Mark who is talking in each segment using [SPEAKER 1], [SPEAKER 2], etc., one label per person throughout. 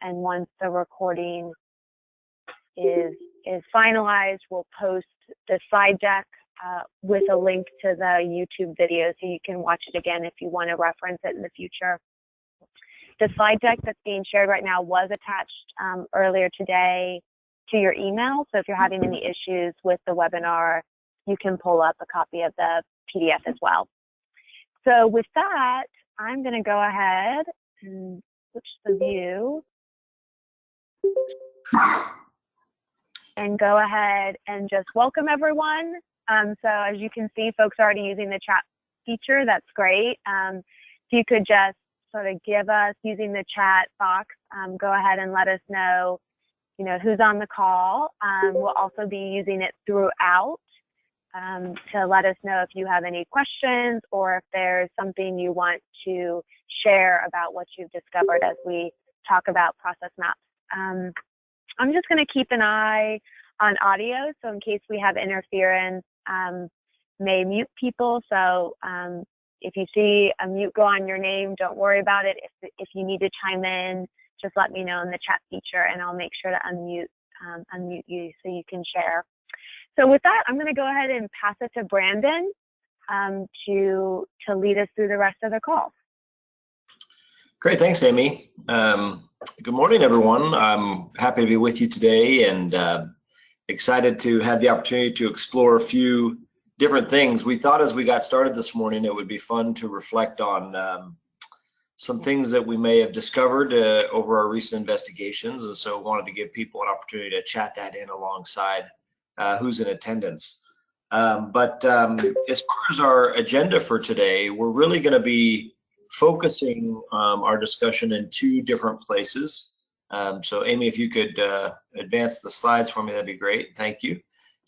[SPEAKER 1] and once the recording is finalized, we'll post the slide deck with a link to the YouTube video so you can watch it again if you want to reference it in the future. The slide deck that's being shared right now was attached earlier today to your email, so if you're having any issues with the webinar, you can pull up a copy of the PDF as well. So with that, I'm going to go ahead and switch the view and go ahead and just welcome everyone. So as you can see, folks are already using the chat feature. That's great. If you could just sort of give us, using the chat box, go ahead and let us know, who's on the call. We'll also be using it throughout to let us know if you have any questions or if there's something you want to share about what you've discovered as we talk about process maps. I'm just going to keep an eye on audio, so in case we have interference, may mute people. So if you see a mute go on your name, don't worry about it. If you need to chime in, just let me know in the chat feature, and I'll make sure to unmute you so you can share. So with that, I'm going to go ahead and pass it to Brandon to lead us through the rest of the call.
[SPEAKER 2] Great, thanks, Amy. Good morning, everyone. I'm happy to be with you today and excited to have the opportunity to explore a few different things. We thought as we got started this morning, it would be fun to reflect on some things that we may have discovered over our recent investigations, and so wanted to give people an opportunity to chat that in alongside who's in attendance. But as far as our agenda for today, we're really going to be focusing our discussion in two different places. So Amy, if you could advance the slides for me, that'd be great. Thank you.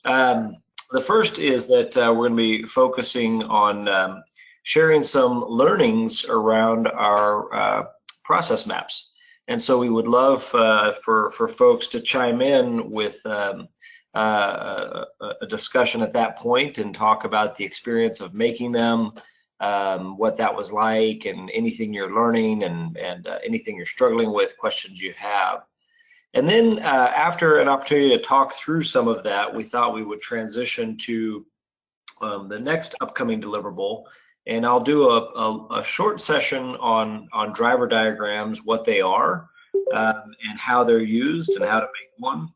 [SPEAKER 2] The first is that we're going to be focusing on sharing some learnings around our process maps. And so we would love for folks to chime in with a discussion at that point and talk about the experience of making them, what that was like, and anything you're learning and anything you're struggling with, questions you have. And then after an opportunity to talk through some of that, we thought we would transition to the next upcoming deliverable. And I'll do a short session on driver diagrams, what they are, and how they're used and how to make one.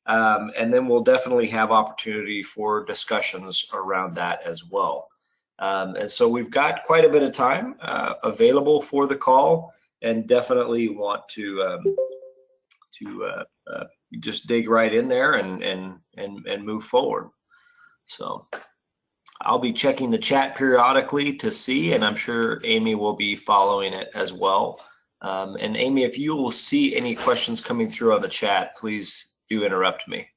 [SPEAKER 2] And then we'll definitely have opportunity for discussions around that as well. And so we've got quite a bit of time available for the call, and definitely want to just dig right in there and move forward. So I'll be checking the chat periodically to see, and I'm sure Amy will be following it as well. And Amy, if you will see any questions coming through on the chat, please do interrupt me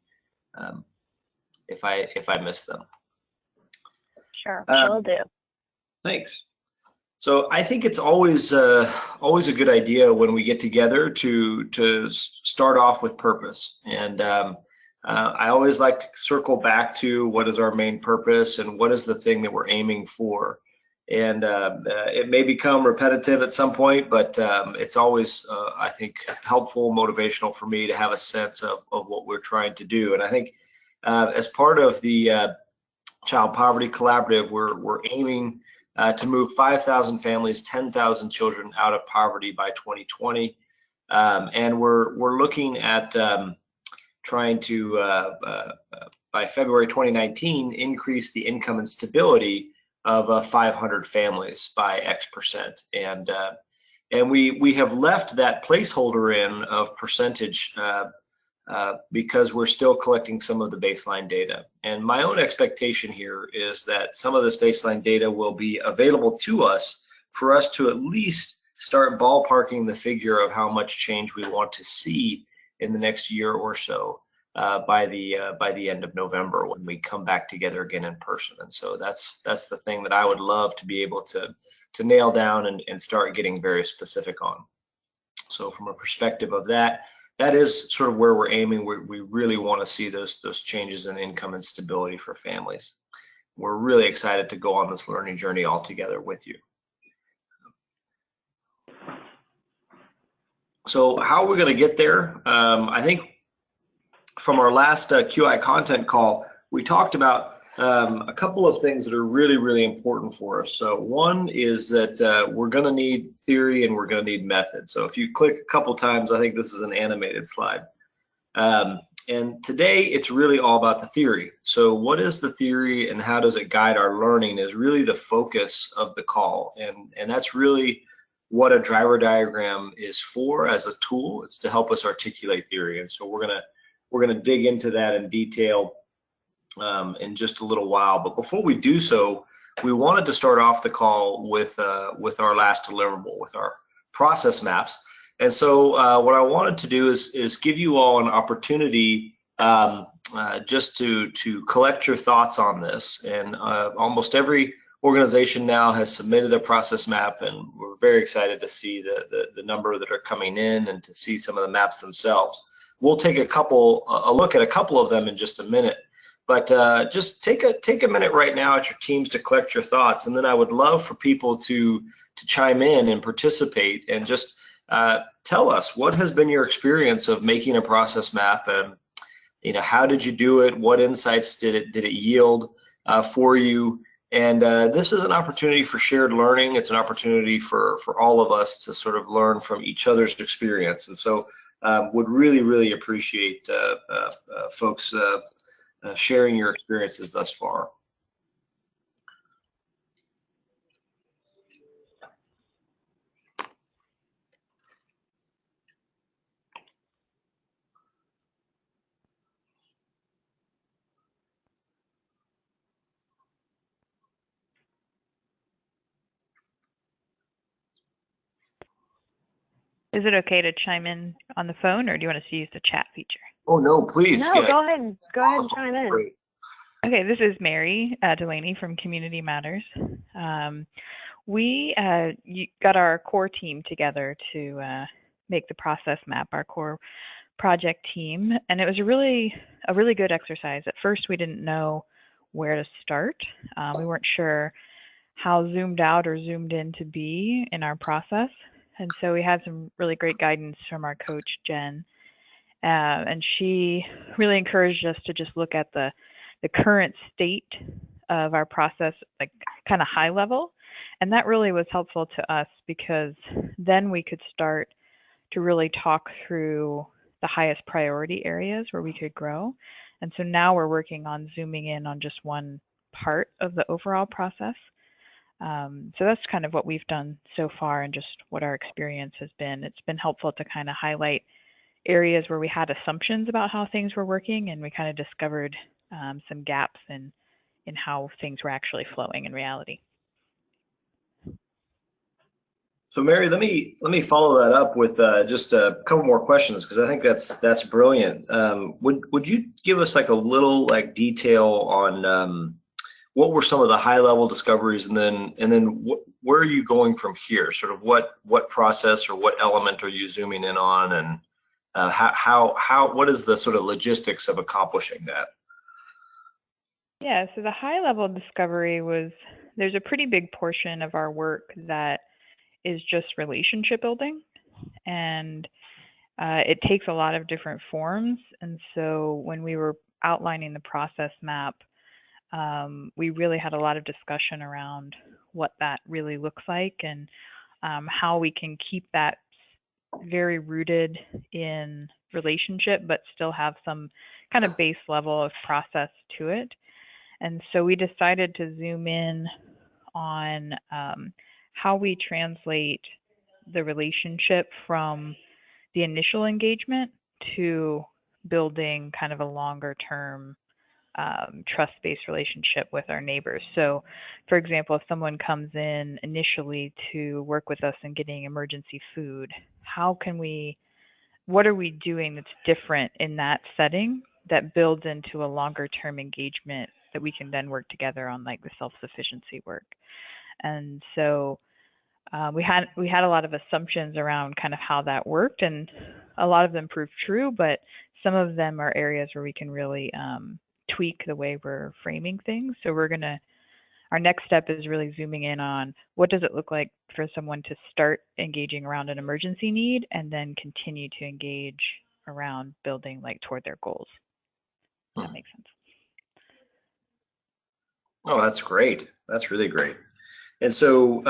[SPEAKER 2] if I miss them.
[SPEAKER 1] Sure, will do.
[SPEAKER 2] Thanks. So I think it's always a good idea when we get together to start off with purpose. And I always like to circle back to what is our main purpose and what is the thing that we're aiming for. And it may become repetitive at some point, but it's always, I think, helpful, motivational for me to have a sense of what we're trying to do. And I think as part of the Child Poverty Collaborative, we're aiming to move 5,000 families, 10,000 children out of poverty by 2020. And we're looking at trying to, by February 2019, increase the income and stability of 500 families by X%. And we have left that placeholder in of percentage because we're still collecting some of the baseline data. And my own expectation here is that some of this baseline data will be available to us for us to at least start ballparking the figure of how much change we want to see in the next year or so by the end of November, when we come back together again in person. And so that's the thing that I would love to be able to nail down and start getting very specific on. So from a perspective of that is sort of where we're aiming. We really want to see those changes in income and stability for families. We're really excited to go on this learning journey all together with you. So how are we going to get there? I think from our last QI content call, we talked about a couple of things that are really, really important for us. So one is that we're going to need theory and we're going to need method. So if you click a couple times, I think this is an animated slide. And today it's really all about the theory. So what is the theory and how does it guide our learning is really the focus of the call. And that's really what a driver diagram is for as a tool. It's to help us articulate theory. And so we're gonna dig into that in detail in just a little while. But before we do so, we wanted to start off the call with our last deliverable, with our process maps. And so what I wanted to do is give you all an opportunity just to collect your thoughts on this. And almost every organization now has submitted a process map, and we're very excited to see the number that are coming in and to see some of the maps themselves. We'll take a look at a couple of them in just a minute. But just take a minute right now at your teams to collect your thoughts, and then I would love for people to chime in and participate and just tell us what has been your experience of making a process map, and how did you do it? What insights did it yield for you? And this is an opportunity for shared learning. It's an opportunity for all of us to sort of learn from each other's experience. And so would really appreciate folks sharing your experiences thus far.
[SPEAKER 3] Is it okay to chime in on the phone, or do you want us to use the chat feature?
[SPEAKER 2] Oh, no, please.
[SPEAKER 1] No,
[SPEAKER 2] yeah.
[SPEAKER 1] Go ahead and chime in.
[SPEAKER 2] Great.
[SPEAKER 3] Okay, this is Mary Delaney from Community Matters. We got our core team together to make the process map, our core project team, and it was a really good exercise. At first, we didn't know where to start. We weren't sure how zoomed out or zoomed in to be in our process. And so we had some really great guidance from our coach, Jen. And she really encouraged us to just look at the current state of our process, like kind of high level. And that really was helpful to us because then we could start to really talk through the highest priority areas where we could grow. And so now we're working on zooming in on just one part of the overall process. So that's kind of what we've done so far and just what our experience has been. It's been helpful to kind of highlight areas where we had assumptions about how things were working, and we kind of discovered some gaps in how things were actually flowing in reality.
[SPEAKER 2] So Mary, let me follow that up with just a couple more questions, because I think that's brilliant. Would you give us like a little detail on what were some of the high level discoveries, and then where are you going from here? Sort of what process or what element are you zooming in on, and what is the sort of logistics of accomplishing that?
[SPEAKER 3] Yeah, so the high level discovery was there's a pretty big portion of our work that is just relationship building, and it takes a lot of different forms. And so when we were outlining the process map, we really had a lot of discussion around what that really looks like, and how we can keep that very rooted in relationship, but still have some kind of base level of process to it. And so we decided to zoom in on how we translate the relationship from the initial engagement to building kind of a longer term trust-based relationship with our neighbors. So, for example, if someone comes in initially to work with us in getting emergency food, what are we doing that's different in that setting that builds into a longer-term engagement that we can then work together on, like the self-sufficiency work? And so we had a lot of assumptions around kind of how that worked, and a lot of them proved true, but some of them are areas where we can really tweak the way we're framing things. So our our next step is really zooming in on what does it look like for someone to start engaging around an emergency need and then continue to engage around building like toward their goals. If that makes sense.
[SPEAKER 2] Oh, that's great. That's really great. And so,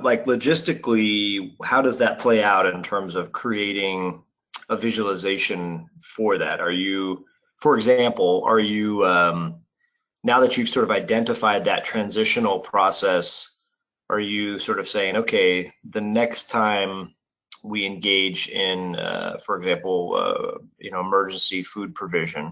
[SPEAKER 2] like logistically, how does that play out in terms of creating a visualization for that? Are you, for example, are you, now that you've sort of identified that transitional process, are you sort of saying, okay, the next time we engage in, for example, emergency food provision,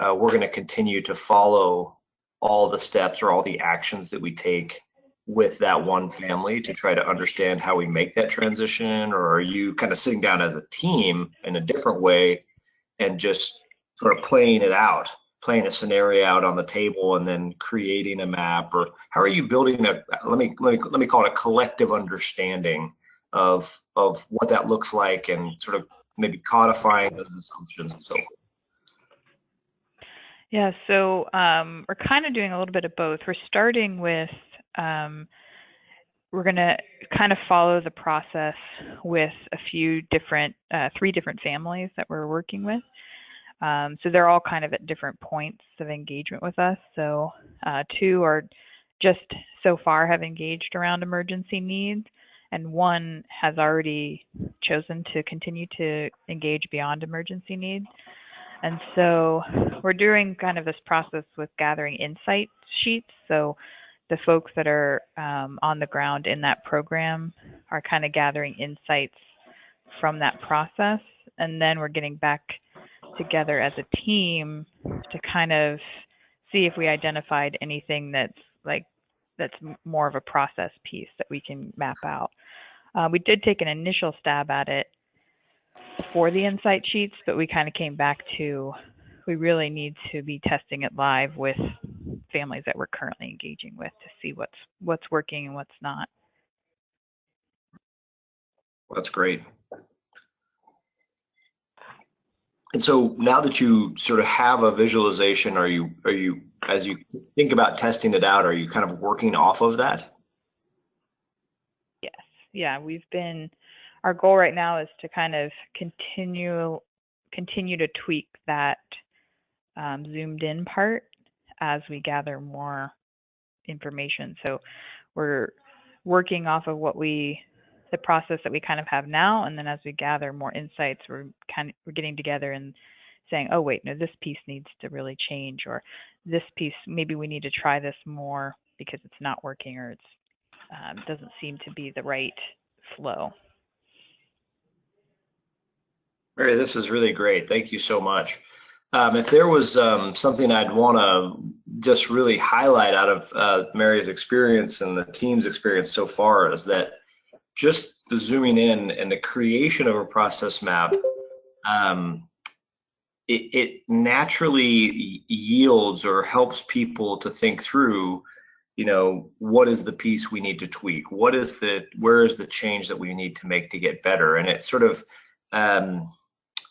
[SPEAKER 2] we're going to continue to follow all the steps or all the actions that we take with that one family to try to understand how we make that transition? Or are you kind of sitting down as a team in a different way and just sort of playing it out, playing a scenario out on the table and then creating a map? Or how are you building a, let me call it a collective understanding of what that looks like and sort of maybe codifying those assumptions and so forth?
[SPEAKER 3] Yeah, so we're kind of doing a little bit of both. We're starting with, we're going to kind of follow the process with a few different, 3 different families that we're working with. So they're all kind of at different points of engagement with us. So 2 are just so far have engaged around emergency needs, and 1 has already chosen to continue to engage beyond emergency needs. And so we're doing kind of this process with gathering insight sheets. So the folks that are on the ground in that program are kind of gathering insights from that process. And then we're getting back together as a team to kind of see if we identified anything that's more of a process piece that we can map out. We did take an initial stab at it for the insight sheets, but we kind of came back to we really need to be testing it live with families that we're currently engaging with to see what's working and what's not.
[SPEAKER 2] That's great. And so now that you sort of have a visualization, are you as you think about testing it out, are you kind of working off of that?
[SPEAKER 3] Yes. Yeah, our goal right now is to kind of continue to tweak that zoomed in part as we gather more information. So we're working off of the process that we kind of have now, and then as we gather more insights, we're getting together and saying, oh wait, no, this piece needs to really change, or this piece maybe we need to try this more because it's not working, or it's doesn't seem to be the right flow.
[SPEAKER 2] Mary, this is really great. Thank you so much. If there was something I'd want to just really highlight out of Mary's experience and the team's experience so far, is that just the zooming in and the creation of a process map, it naturally yields or helps people to think through, what is the piece we need to tweak? Where is the change that we need to make to get better? And it's sort of,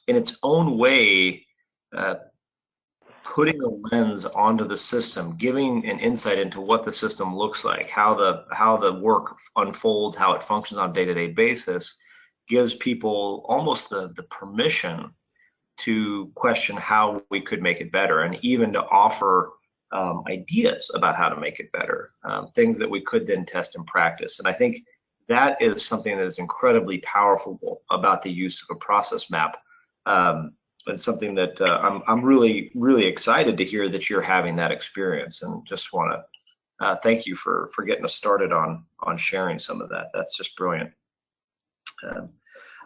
[SPEAKER 2] in its own way, putting a lens onto the system, giving an insight into what the system looks like, how the work unfolds, how it functions on a day-to-day basis, gives people almost the permission to question how we could make it better, and even to offer ideas about how to make it better, things that we could then test and practice. And I think that is something that is incredibly powerful about the use of a process map. It's something that I'm really, really excited to hear that you're having that experience, and just want to thank you for getting us started on sharing some of that. That's just brilliant.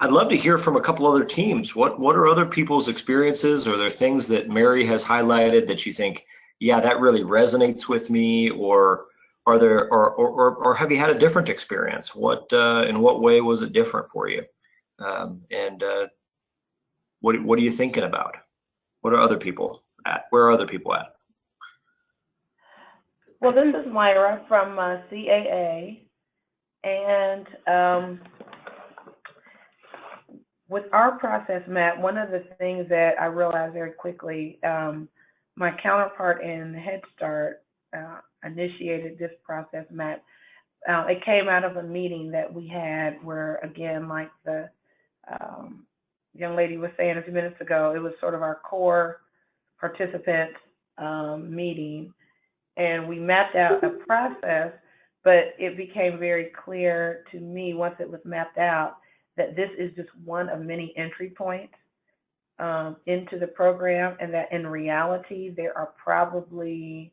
[SPEAKER 2] I'd love to hear from a couple other teams. What are other people's experiences? Are there things that Mary has highlighted that you think, yeah, that really resonates with me? Or are there, or have you had a different experience? In what way was it different for you? What are you thinking about? What are other people at? Where are other people at?
[SPEAKER 4] Well, this is Myra from CAA, and with our process map, one of the things that I realized very quickly, my counterpart in Head Start initiated this process map, it came out of a meeting that we had where, again, like the young lady was saying a few minutes ago, it was sort of our core participant meeting, and we mapped out a process, but it became very clear to me once it was mapped out that this is just one of many entry points into the program, and that in reality, there are probably,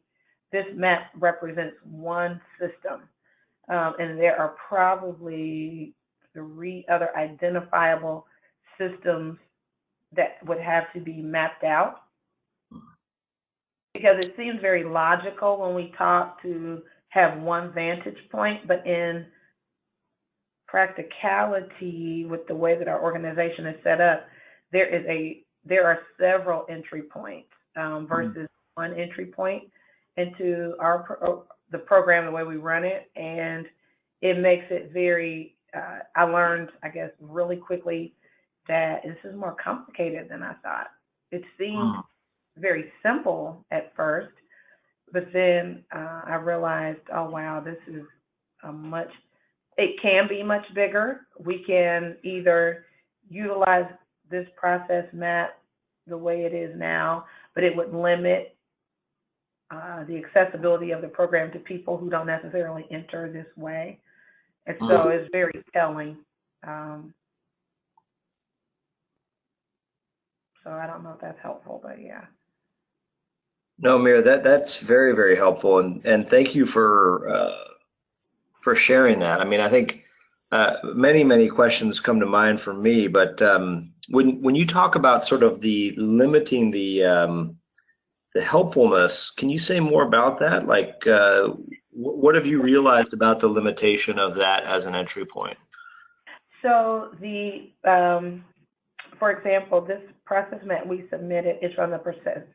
[SPEAKER 4] this map represents one system, and there are probably 3 other identifiable systems that would have to be mapped out, because it seems very logical when we talk to have one vantage point, but in practicality, with the way that our organization is set up, there are several entry points versus one entry point into the program, the way we run it, and it makes it very. I learned, I guess, really quickly that this is more complicated than I thought. It seemed very simple at first, but then I realized, oh wow, this is it can be much bigger. We can either utilize this process map the way it is now, but it would limit the accessibility of the program to people who don't necessarily enter this way. And so it's very telling. So I don't know if that's helpful, but yeah.
[SPEAKER 2] No, Mira, that's very, very helpful, and thank you for sharing that. I mean, I think many questions come to mind for me, but when you talk about sort of the limiting the helpfulness, can you say more about that? Like, what have you realized about the limitation of that as an entry point?
[SPEAKER 4] So for example, this process map we submitted is from the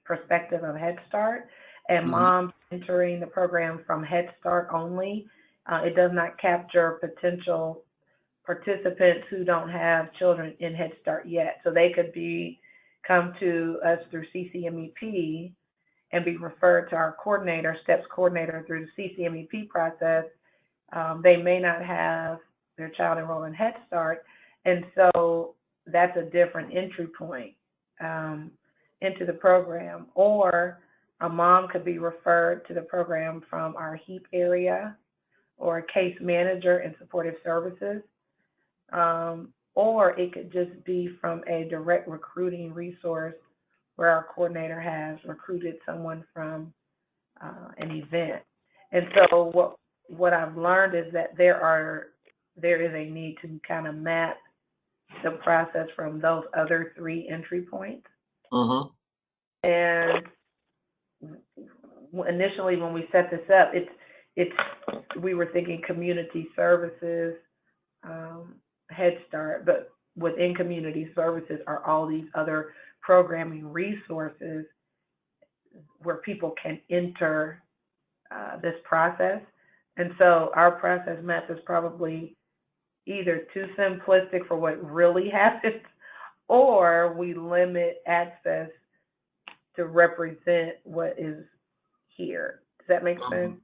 [SPEAKER 4] perspective of Head Start, and moms entering the program from Head Start only. It does not capture potential participants who don't have children in Head Start yet. So they could come to us through CCMEP and be referred to our coordinator, STEPS coordinator, through the CCMEP process. They may not have their child enrolled in Head Start, and so that's a different entry point into the program. Or a mom could be referred to the program from our HEAP area, or a case manager in supportive services, or it could just be from a direct recruiting resource where our coordinator has recruited someone from an event. And so what I've learned is that there is a need to kind of map the process from those other 3 entry points. And initially when we set this up, we were thinking community services, Head Start, but within community services are all these other programming resources where people can enter this process. And so our process map is probably either too simplistic for what really happens, or we limit access to represent what is here. Does that make sense?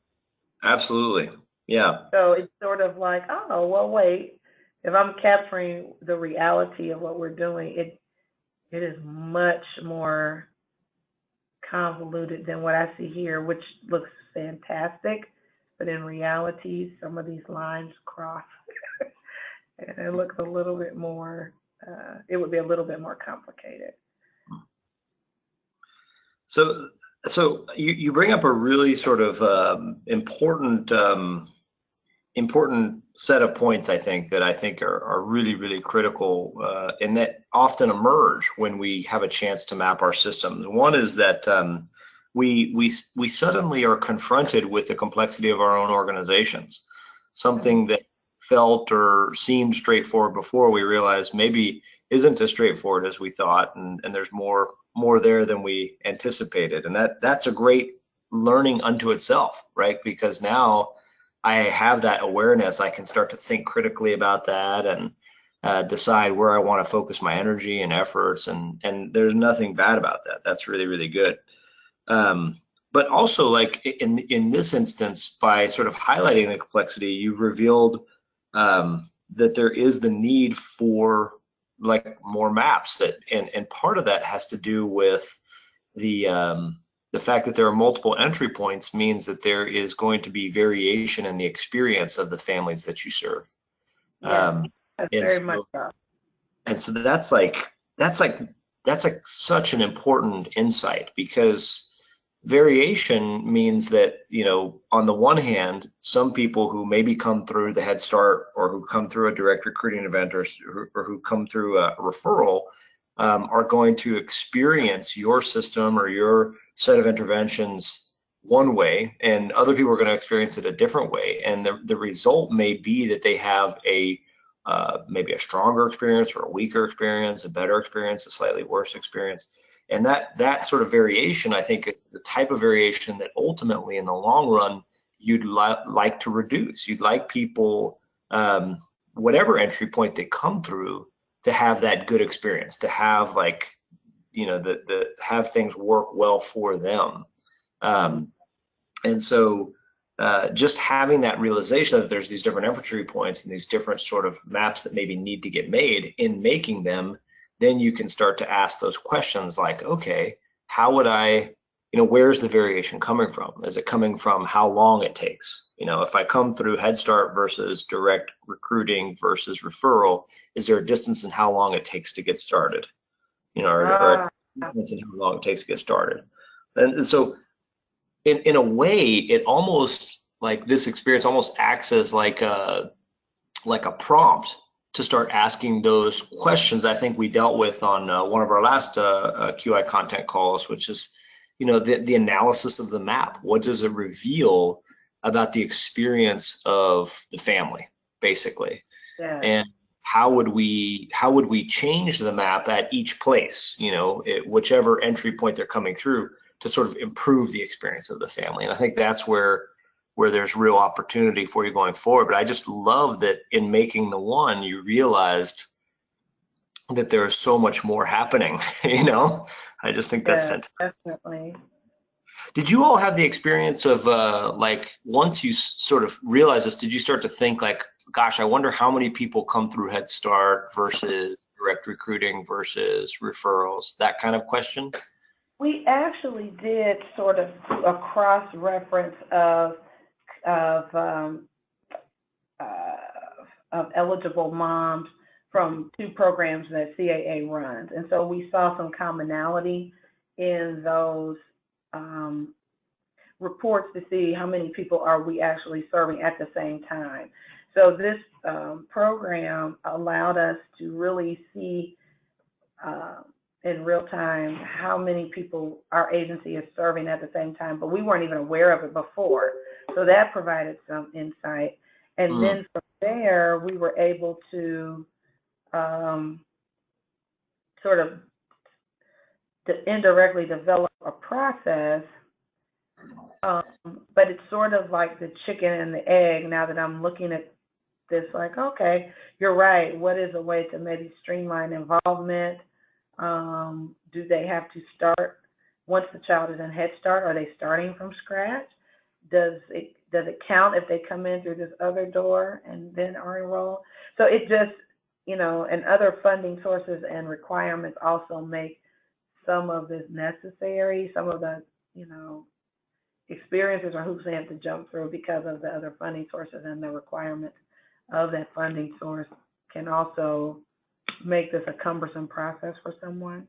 [SPEAKER 2] Absolutely. Yeah.
[SPEAKER 4] So it's sort of like, oh, well, wait, if I'm capturing the reality of what we're doing, it is much more convoluted than what I see here, which looks fantastic. But in reality, some of these lines cross. And it looks a little bit more, it would be a little bit more complicated.
[SPEAKER 2] So you bring up a really sort of important set of points, I think, that I think are really, really critical and that often emerge when we have a chance to map our system. One is that we suddenly are confronted with the complexity of our own organizations, something that felt or seemed straightforward before, we realized maybe isn't as straightforward as we thought, and there's more there than we anticipated. And that's a great learning unto itself, right? Because now I have that awareness. I can start to think critically about that and decide where I want to focus my energy and efforts, and there's nothing bad about that. That's really, really good. but also, like in this instance, by sort of highlighting the complexity, you've revealed that there is the need for like more maps, that and part of that has to do with the fact that there are multiple entry points means that there is going to be variation in the experience of the families that you serve.
[SPEAKER 4] Yeah, that's
[SPEAKER 2] And
[SPEAKER 4] very
[SPEAKER 2] so,
[SPEAKER 4] much so.
[SPEAKER 2] and so that's like such an important insight, because variation means that, you know, on the one hand, some people who maybe come through the Head Start, or who come through a direct recruiting event, or who come through a referral, are going to experience your system or your set of interventions one way, and other people are going to experience it a different way. And the result may be that they have maybe a stronger experience, or a weaker experience, a better experience, a slightly worse experience. And that sort of variation, I think, is the type of variation that ultimately, in the long run, you'd like to reduce. You'd like people, whatever entry point they come through, to have that good experience, to have, like, you know, have things work well for them. And so just having that realization that there's these different entry points and these different sort of maps that maybe need to get made, in making them, then you can start to ask those questions like, okay, how would I, you know, where's the variation coming from? Is it coming from how long it takes? You know, if I come through Head Start versus direct recruiting versus referral, is there a distance in how long it takes to get started? You know, or a distance in how long it takes to get started. And so in a way, it almost, like, this experience almost acts as like a prompt to start asking those questions I think we dealt with on one of our last QI content calls, which is, you know, the analysis of the map. What does it reveal about the experience of the family, basically?
[SPEAKER 4] Yeah.
[SPEAKER 2] And how would we change the map at each place, you know, whichever entry point they're coming through, to sort of improve the experience of the family? And I think that's where there's real opportunity for you going forward. But I just love that in making the one, you realized that there's so much more happening. You know, I just think that's fantastic.
[SPEAKER 4] Definitely.
[SPEAKER 2] Did you all have the experience of like, once you sort of realize this, did you start to think like, gosh, I wonder how many people come through Head Start versus direct recruiting versus referrals, that kind of question?
[SPEAKER 4] We actually did sort of a cross-reference of eligible moms from two programs that CAA runs. And so we saw some commonality in those reports to see how many people are we actually serving at the same time. So this program allowed us to really see in real time how many people our agency is serving at the same time, but we weren't even aware of it before. So that provided some insight. And then from there, we were able to sort of indirectly develop a process, but it's sort of like the chicken and the egg. Now that I'm looking at this, like, okay, you're right. What is a way to maybe streamline involvement? Do they have to start once the child is in Head Start? Are they starting from scratch? Does it count if they come in through this other door and then are enrolled? So it just, you know, and other funding sources and requirements also make some of this necessary. Some of the, you know, experiences or hoops they have to jump through because of the other funding sources and the requirements of that funding source can also make this a cumbersome process for someone.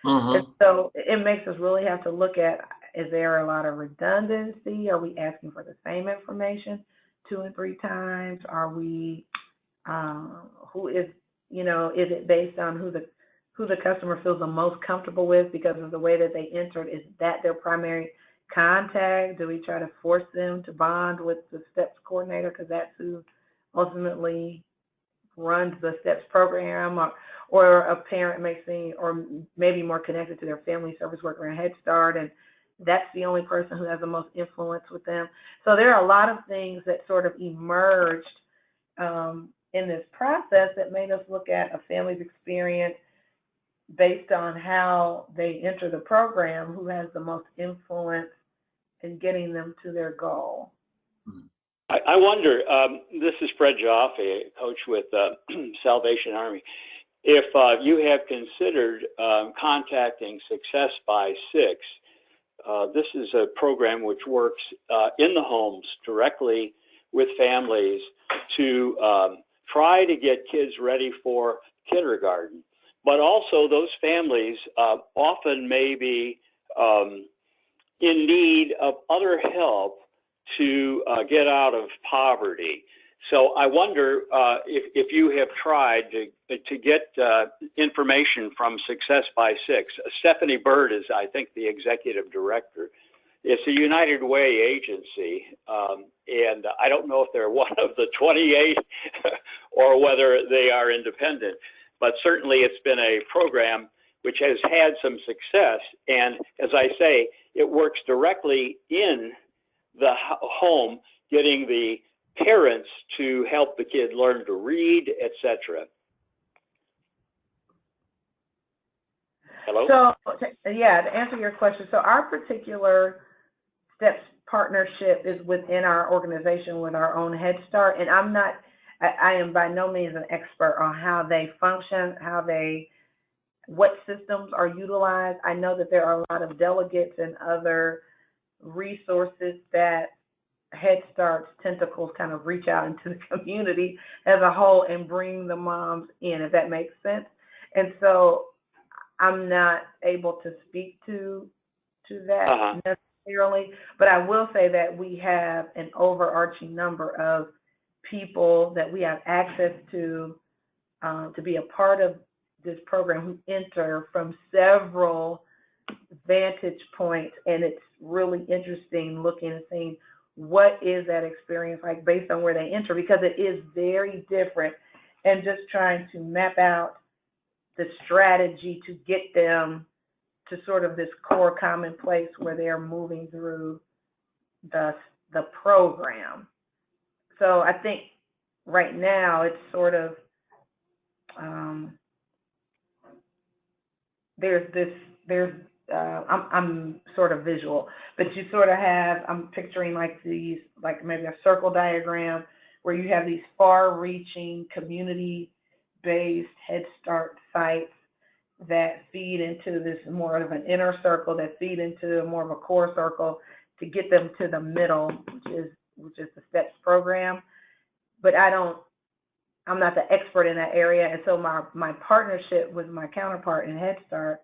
[SPEAKER 4] And so it makes us really have to look at, is there a lot of redundancy? Are we asking for the same information 2 and 3 times? Are we, who is, you know, is it based on who the customer feels the most comfortable with because of the way that they entered? Is that their primary contact? Do we try to force them to bond with the STEPS coordinator because that's who ultimately runs the STEPS program, or a parent may seem, or maybe more connected to their family service worker in Head Start, and that's the only person who has the most influence with them. So there are a lot of things that sort of emerged in this process that made us look at a family's experience based on how they enter the program, who has the most influence and getting them to their goal.
[SPEAKER 5] I wonder, this is Fred Jaffe, coach with Salvation Army, if you have considered contacting Success by 6. This is a program which works in the homes directly with families to try to get kids ready for kindergarten. But also those families often may be in need of other help to get out of poverty. So I wonder if you have tried to get information from Success by 6. Stephanie Bird is, I think, the executive director. It's a United Way agency, and I don't know if they're one of the 28 or whether they are independent, but certainly it's been a program which has had some success. And as I say, it works directly in the home, getting the parents to help the kid learn to read, etc. Hello?
[SPEAKER 4] So, yeah, to answer your question, so our particular STEPS partnership is within our organization with our own Head Start, and I am by no means an expert on how they function, what systems are utilized. I know that there are a lot of delegates and other resources that Head Start's tentacles kind of reach out into the community as a whole and bring the moms in, if that makes sense. And so I'm not able to speak to that necessarily, but I will say that we have an overarching number of people that we have access to be a part of this program who enter from several vantage points, and it's really interesting looking and seeing what is that experience like based on where they enter, because it is very different, and just trying to map out the strategy to get them to sort of this core common place where they're moving through the program. So I think right now it's sort of I'm sort of visual, but you sort of have, I'm picturing like these, like maybe a circle diagram where you have these far-reaching community-based Head Start sites that feed into this more of an inner circle, that feed into more of a core circle to get them to the middle, which is the STEPS program. But I'm not the expert in that area, and so my partnership with my counterpart in Head Start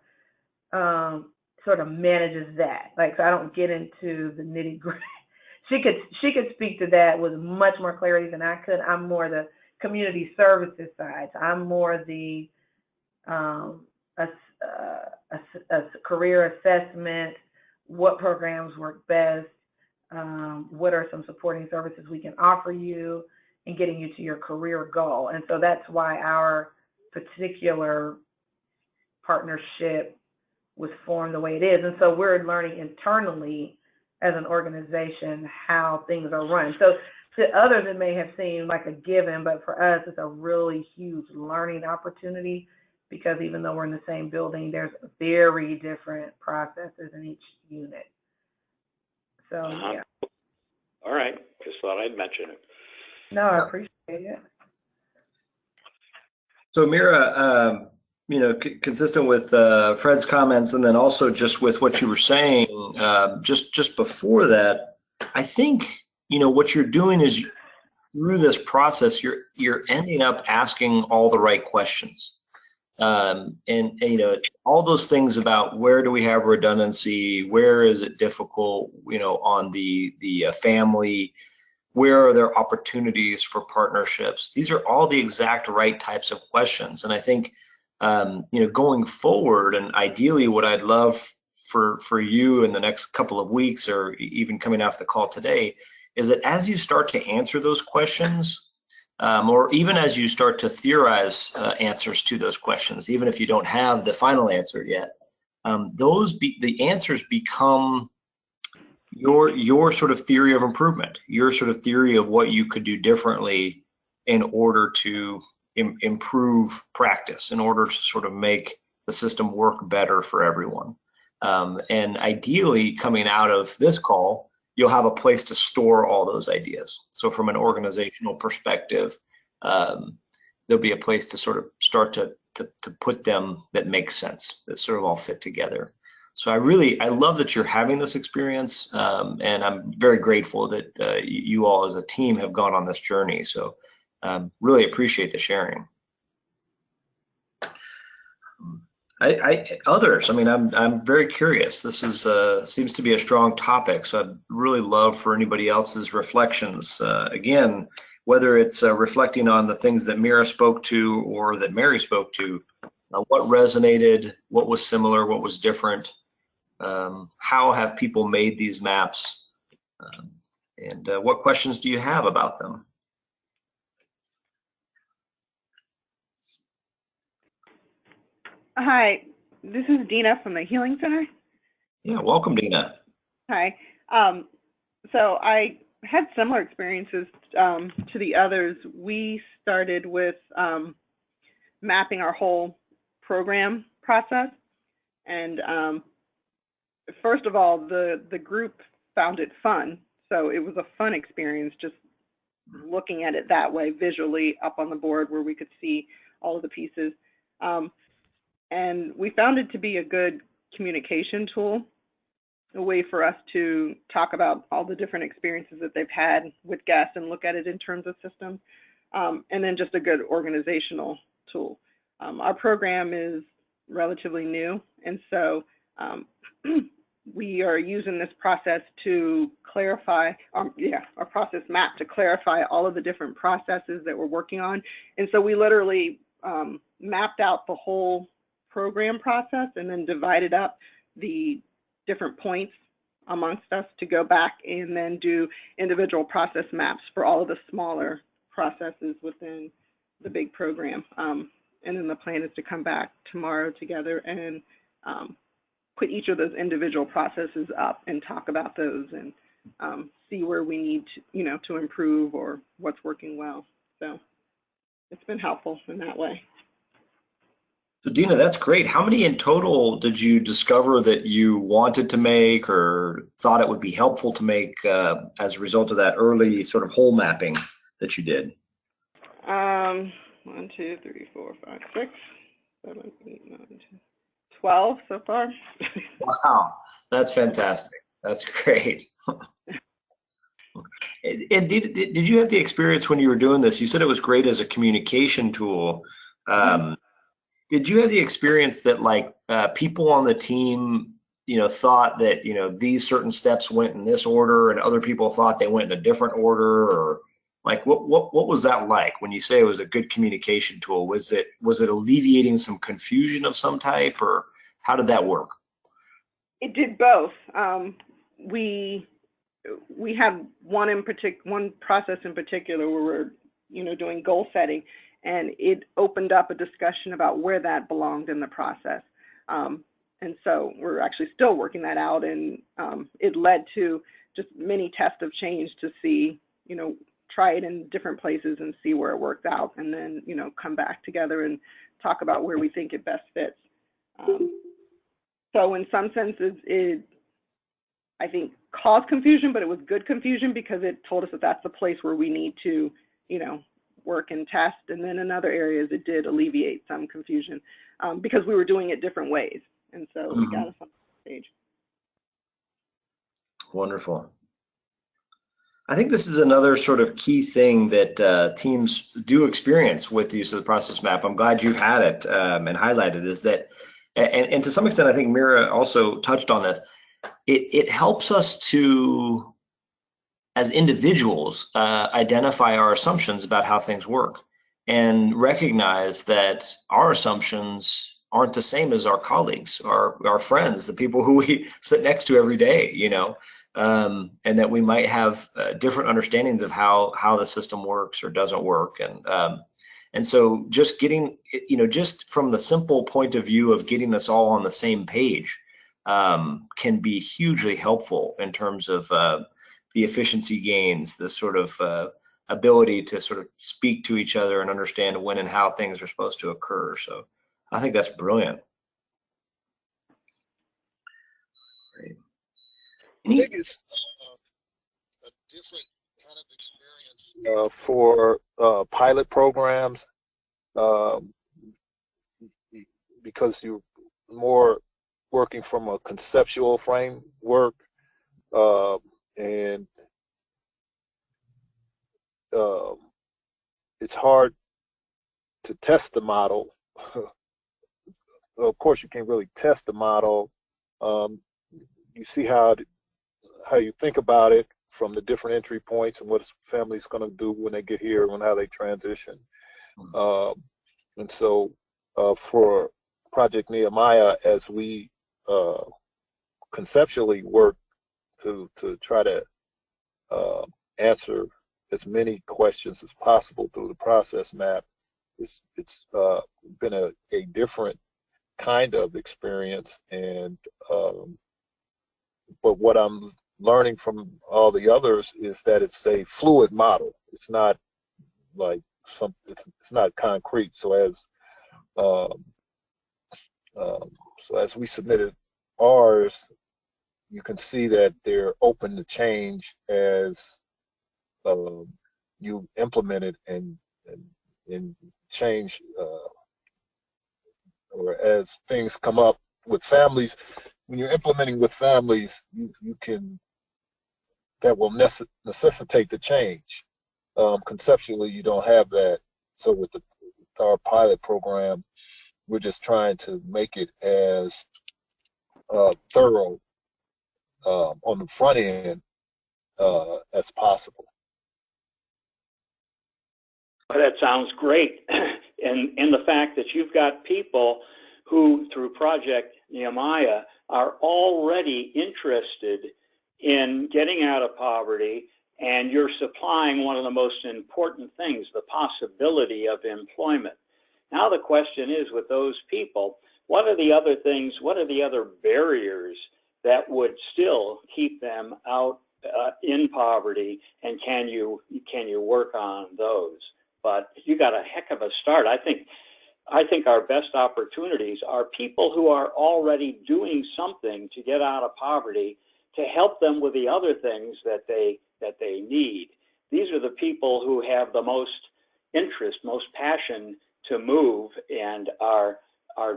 [SPEAKER 4] sort of manages that. Like, so I don't get into the nitty gritty. She could speak to that with much more clarity than I could. I'm more the community services side. So I'm more the career assessment, what programs work best, what are some supporting services we can offer you, and getting you to your career goal. And so that's why our particular partnership was formed the way it is. And so we're learning internally as an organization how things are run. So to others, it may have seemed like a given, but for us, it's a really huge learning opportunity, because even though we're in the same building, there's very different processes in each unit. So, yeah.
[SPEAKER 5] All right. Just thought I'd mention it.
[SPEAKER 4] No, I appreciate it.
[SPEAKER 2] So Mira, consistent with Fred's comments, and then also just with what you were saying, just before that, I think, what you're doing is through this process, you're ending up asking all the right questions. And all those things about where do we have redundancy, where is it difficult, on the family, where are there opportunities for partnerships? These are all the exact right types of questions. And I think, going forward, and ideally what I'd love for you in the next couple of weeks, or even coming off the call today, is that as you start to answer those questions, or even as you start to theorize answers to those questions, even if you don't have the final answer yet, the answers become your sort of theory of improvement, your sort of theory of what you could do differently in order to improve practice, in order to sort of make the system work better for everyone. And ideally, coming out of this call, you'll have a place to store all those ideas. So from an organizational perspective, there'll be a place to sort of start to put them that makes sense, that sort of all fit together. So I love that you're having this experience, and I'm very grateful that you all as a team have gone on this journey. So really appreciate the sharing. Others, I mean, I'm very curious. This is seems to be a strong topic, so I'd really love for anybody else's reflections. Again, whether it's reflecting on the things that Mira spoke to or that Mary spoke to, what resonated, what was similar, what was different, how have people made these maps, and what questions do you have about them?
[SPEAKER 6] Hi, this is Dina from the Healing Center.
[SPEAKER 2] Yeah, welcome, Dina.
[SPEAKER 6] Hi. So I had similar experiences to the others. We started with mapping our whole program process. And first of all, the group found it fun. So it was a fun experience just looking at it that way, visually up on the board where we could see all of the pieces. And we found it to be a good communication tool, a way for us to talk about all the different experiences that they've had with guests and look at it in terms of systems, and then just a good organizational tool. Our program is relatively new, and so we are using this process to clarify, our process map to clarify all of the different processes that we're working on. And so we literally mapped out the whole program process and then divided up the different points amongst us to go back and then do individual process maps for all of the smaller processes within the big program. And then the plan is to come back tomorrow together and put each of those individual processes up and talk about those and see where we need to, to improve or what's working well. So it's been helpful in that way.
[SPEAKER 2] So Dina, that's great. How many in total did you discover that you wanted to make or thought it would be helpful to make as a result of that early sort of whole mapping that you did?
[SPEAKER 6] 1, 2, 3, 4, 5, 6, 7, 8, 9, 10, 12 so far.
[SPEAKER 2] Wow, that's fantastic. That's great. And did you have the experience when you were doing this? You said it was great as a communication tool. Did you have the experience that like people on the team, thought that, these certain steps went in this order and other people thought they went in a different order, or like what was that like when you say it was a good communication tool? Was it alleviating some confusion of some type, or how did that work?
[SPEAKER 6] It did both. We had one process in particular where we're, doing goal setting, and it opened up a discussion about where that belonged in the process. And so we're actually still working that out, and it led to just many tests of change to see, try it in different places and see where it worked out, and then, come back together and talk about where we think it best fits. So in some senses, it, I think, caused confusion, but it was good confusion because it told us that that's the place where we need to, work and test. And then in other areas, it did alleviate some confusion because we were doing it different ways. And so we got us on the stage.
[SPEAKER 2] Wonderful. I think this is another sort of key thing that teams do experience with the use of the process map. I'm glad you had it and highlighted, is that, and to some extent, I think Mira also touched on this, it helps us to, as individuals, identify our assumptions about how things work and recognize that our assumptions aren't the same as our colleagues, our friends, the people who we sit next to every day, and that we might have different understandings of how the system works or doesn't work. And so just getting, just from the simple point of view of getting us all on the same page can be hugely helpful in terms of the efficiency gains, the sort of ability to sort of speak to each other and understand when and how things are supposed to occur. So I think that's brilliant.
[SPEAKER 7] I think it's a different kind of experience for pilot programs because you're more working from a conceptual framework and it's hard to test the model. Of course, you can't really test the model. You see how you think about it from the different entry points and what the family's going to do when they get here and how they transition. And so for Project Nehemiah, as we conceptually work to try to answer as many questions as possible through the process map, it's been a different kind of experience. And but what I'm learning from all the others is that it's a fluid model. It's not like it's not concrete. So as we submitted ours, you can see that they're open to change as you implement it and change, or as things come up with families. When you're implementing with families, you can, that will necessitate the change. Conceptually, you don't have that. So with our pilot program, we're just trying to make it as thorough on the front end as possible.
[SPEAKER 5] Well, that sounds great. And the fact that you've got people who, through Project Nehemiah, are already interested in getting out of poverty, and you're supplying one of the most important things, the possibility of employment. Now the question is, with those people, what are the other things, what are the other barriers that would still keep them out in poverty, and can you work on those? But you got a heck of a start. I think our best opportunities are people who are already doing something to get out of poverty, to help them with the other things that they need. These are the people who have the most interest, most passion to move, and are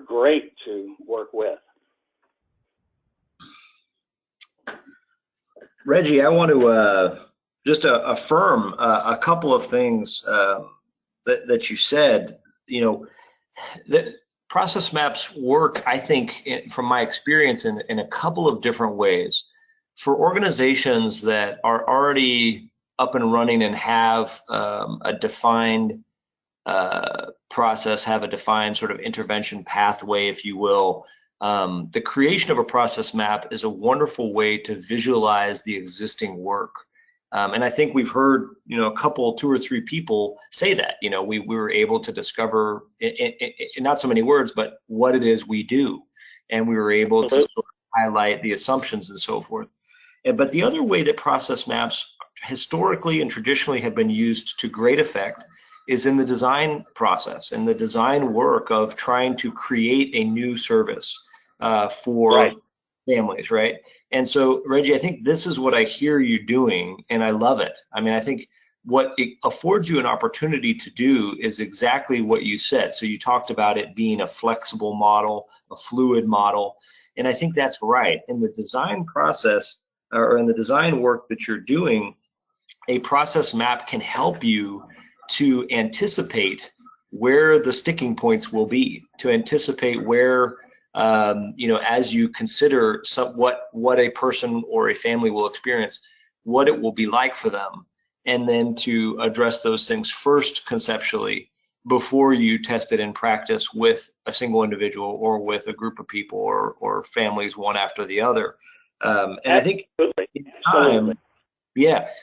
[SPEAKER 5] great to work with.
[SPEAKER 2] Reggie, I want to just affirm a couple of things that you said. You know, the process maps work, I think, from my experience, in a couple of different ways. For organizations that are already up and running and have a defined process, have a defined sort of intervention pathway, if you will, the creation of a process map is a wonderful way to visualize the existing work. And I think we've heard, a couple, 2 or 3 people say that, we were able to discover, in not so many words, but what it is we do. And we were able to sort of highlight the assumptions and so forth. But the other way that process maps historically and traditionally have been used to great effect is in the design process and the design work of trying to create a new service for families, right? And so, Reggie, I think this is what I hear you doing, and I love it. I mean, I think what it affords you an opportunity to do is exactly what you said. So you talked about it being a flexible model, a fluid model, and I think that's right. In the design process, or in the design work that you're doing, a process map can help you to anticipate where the sticking points will be, to anticipate where, as you consider what a person or a family will experience, what it will be like for them, and then to address those things first conceptually before you test it in practice with a single individual or with a group of people or families one after the other. And I think in time,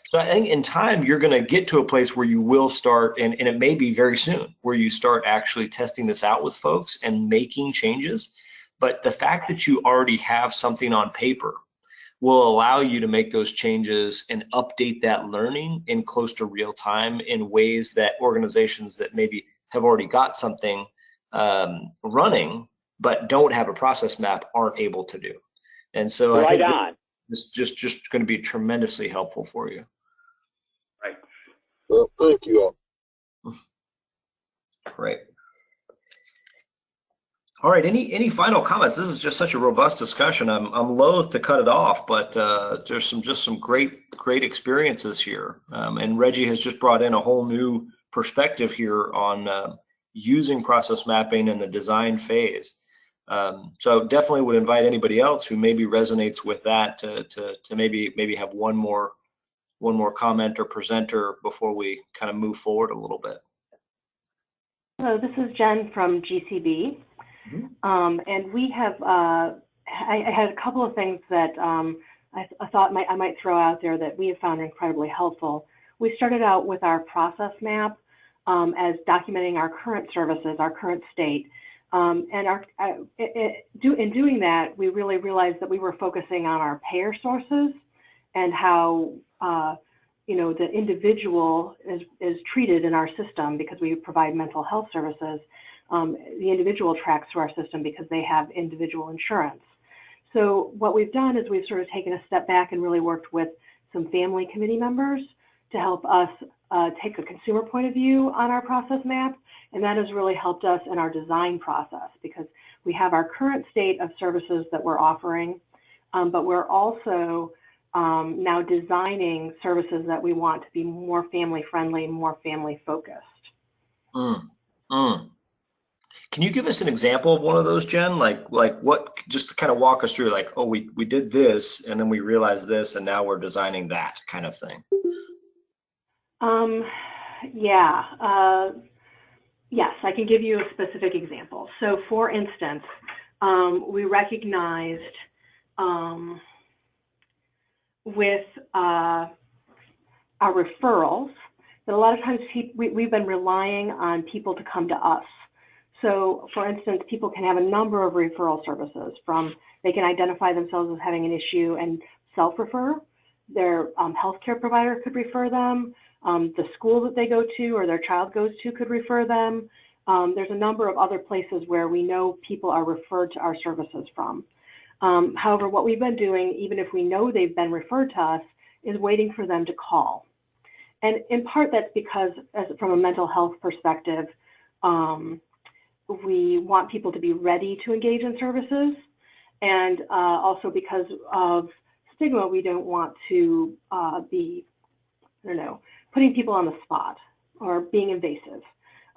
[SPEAKER 2] so I think in time you're going to get to a place where you will start, and it may be very soon, where you start actually testing this out with folks and making changes. But the fact that you already have something on paper will allow you to make those changes and update that learning in close to real time in ways that organizations that maybe have already got something running but don't have a process map aren't able to do. And so I think This just going to be tremendously helpful for you.
[SPEAKER 5] Right.
[SPEAKER 7] Well, thank you all.
[SPEAKER 2] Great. All right. Any final comments? This is just such a robust discussion. I'm loath to cut it off, but there's some great experiences here. And Reggie has just brought in a whole new perspective here on using process mapping in the design phase. So definitely would invite anybody else who maybe resonates with that to maybe have one more comment or presenter before we kind of move forward a little bit.
[SPEAKER 8] Hello, this is Jen from GCB. And we have, I had a couple of things that I thought I might throw out there that we have found incredibly helpful. We started out with our process map as documenting our current services, our current state. And in doing that, we really realized that we were focusing on our payer sources and how the individual is treated in our system because we provide mental health services. The individual tracks through our system because they have individual insurance. So what we've done is we've sort of taken a step back and really worked with some family committee members to help us take a consumer point of view on our process map. And that has really helped us in our design process because we have our current state of services that we're offering, but we're also now designing services that we want to be more family friendly, more family focused.
[SPEAKER 2] Can you give us an example of one of those, Jen? Like what, just to kind of walk us through, like, oh, we did this and then we realized this and now we're designing that kind of thing.
[SPEAKER 8] Yes, I can give you a specific example. So for instance, we recognized with our referrals that a lot of times we've been relying on people to come to us. So for instance, people can have a number of referral services they can identify themselves as having an issue and self-refer. Their healthcare provider could refer them. The school that they go to or their child goes to could refer them. There's a number of other places where we know people are referred to our services from. However, what we've been doing, even if we know they've been referred to us, is waiting for them to call. And in part that's because, from a mental health perspective, we want people to be ready to engage in services. And also because of stigma, we don't want to be, putting people on the spot or being invasive.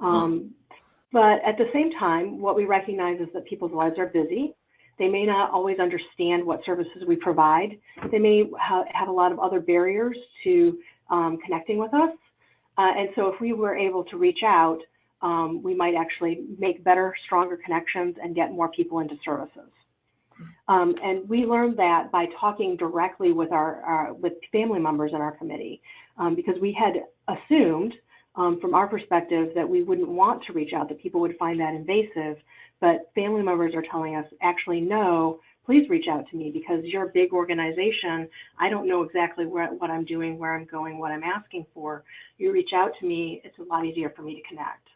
[SPEAKER 8] But at the same time, what we recognize is that people's lives are busy. They may not always understand what services we provide. They may have a lot of other barriers to connecting with us. And so if we were able to reach out, we might actually make better, stronger connections and get more people into services. And we learned that by talking directly with with family members in our committee, because we had assumed from our perspective that we wouldn't want to reach out, that people would find that invasive, but family members are telling us, actually, no, please reach out to me because you're a big organization. I don't know exactly what I'm doing, where I'm going, what I'm asking for. You reach out to me, it's a lot easier for me to connect.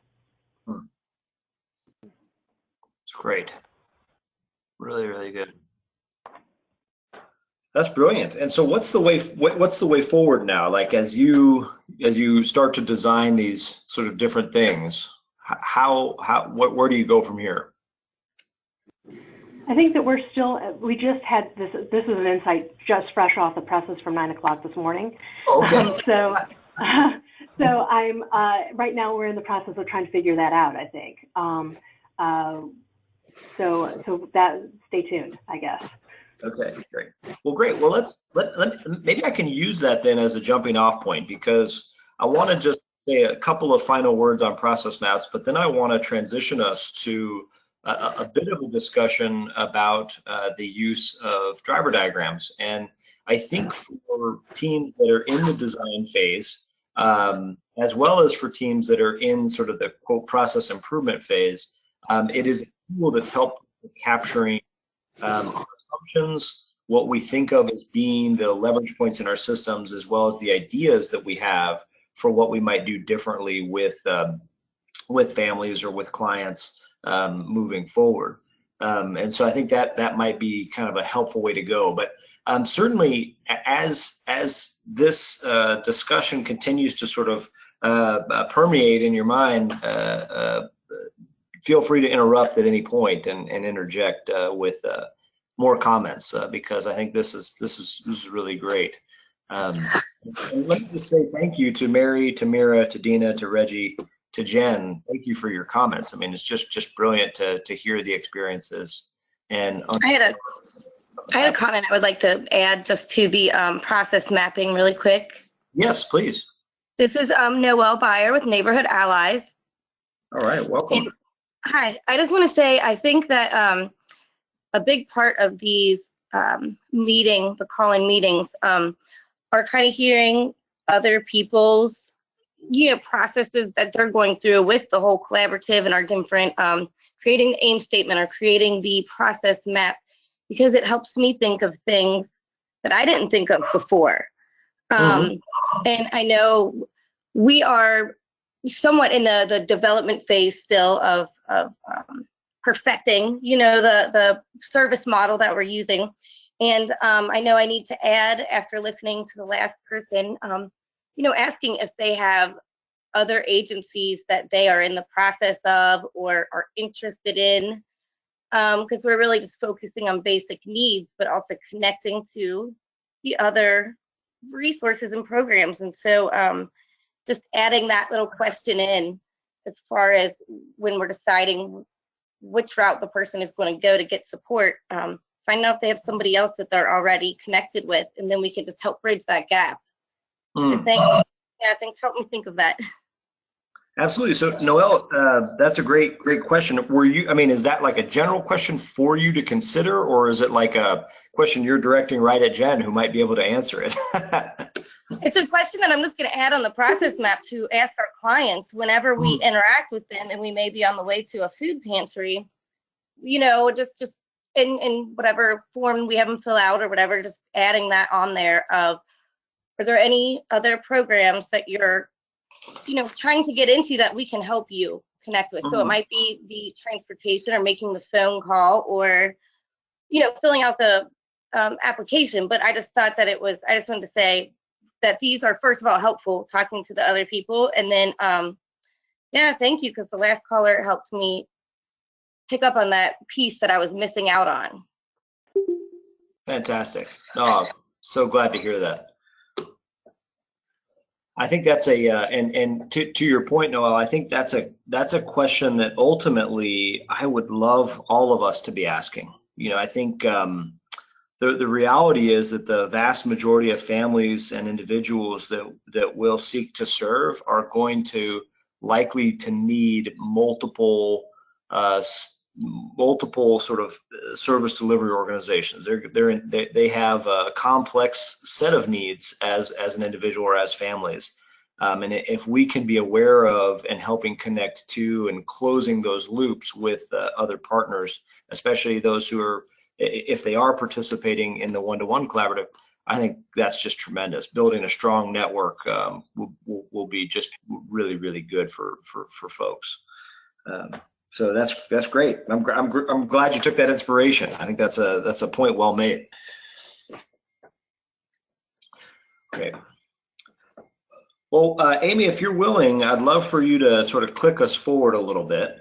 [SPEAKER 2] It's great. Really, really good. That's brilliant. And so what's the way forward now? Like as you start to design these sort of different things, where do you go from here?
[SPEAKER 8] I think that we just had this is an insight just fresh off the presses from 9 o'clock this morning.
[SPEAKER 2] Okay.
[SPEAKER 8] So I'm right now we're in the process of trying to figure that out, I think. So that stay tuned, I guess.
[SPEAKER 2] Okay, great. Well, great. Well, maybe I can use that then as a jumping off point, because I want to just say a couple of final words on process maps, but then I want to transition us to a bit of a discussion about the use of driver diagrams. And I think for teams that are in the design phase, as well as for teams that are in sort of the quote process improvement phase, it is a tool that's helpful in capturing our assumptions, what we think of as being the leverage points in our systems, as well as the ideas that we have for what we might do differently with families or with clients moving forward. And so I think that might be kind of a helpful way to go. But Certainly, as this discussion continues to sort of permeate in your mind, feel free to interrupt at any point and interject with more comments, because I think this is really great. And let me just say thank you to Mary, to Mira, to Dina, to Reggie, to Jen. Thank you for your comments. I mean, it's just brilliant to hear the experiences. And
[SPEAKER 9] I had a comment I would like to add just to the process mapping really quick.
[SPEAKER 2] Yes, please.
[SPEAKER 9] This is Noelle Byer with Neighborhood Allies.
[SPEAKER 2] All right, welcome.
[SPEAKER 9] And, hi, I just want to say I think that a big part of these the call-in meetings are kind of hearing other people's processes that they're going through with the whole collaborative and our different creating the aim statement or creating the process map, because it helps me think of things that I didn't think of before. And I know we are somewhat in the development phase still of perfecting, the service model that we're using. And I know I need to add, after listening to the last person, asking if they have other agencies that they are in the process of or are interested in, because we're really just focusing on basic needs, but also connecting to the other resources and programs. And so just adding that little question in as far as when we're deciding which route the person is going to go to get support, find out if they have somebody else that they're already connected with, and then we can just help bridge that gap. So thanks for helping me think of that.
[SPEAKER 2] Absolutely. So Noelle, that's a great question. Is that like a general question for you to consider, or is it like a question you're directing right at Jen, who might be able to answer it?
[SPEAKER 9] It's a question that I'm just going to add on the process map to ask our clients whenever we interact with them, and we may be on the way to a food pantry, just in whatever form we have them fill out or whatever, just adding that on there of, are there any other programs that you're trying to get into that we can help you connect with? So it might be the transportation or making the phone call or, filling out the application. But I just thought that I just wanted to say that these are, first of all, helpful talking to the other people. And then, thank you, because the last caller helped me pick up on that piece that I was missing out on.
[SPEAKER 2] Fantastic. Oh, so glad to hear that. I think that's and to your point, Noelle, I think that's a question that ultimately I would love all of us to be asking. I think the reality is that the vast majority of families and individuals that will seek to serve are going to likely to need multiple sort of service delivery organizations. They have a complex set of needs as an individual or as families. And if we can be aware of and helping connect to and closing those loops with other partners, especially those who are, if they are participating in the one-to-one collaborative, I think that's just tremendous. Building a strong network will be just really, really good for folks. So that's great. I'm glad you took that inspiration. I think that's a point well made. Okay. Well, Amy, if you're willing, I'd love for you to sort of click us forward a little bit.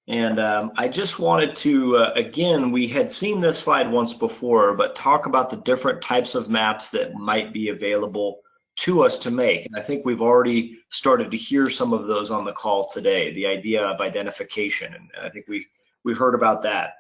[SPEAKER 2] And I just wanted to, again, we had seen this slide once before, but talk about the different types of maps that might be available to us to make. And I think we've already started to hear some of those on the call today, the idea of identification. And I think we heard about that.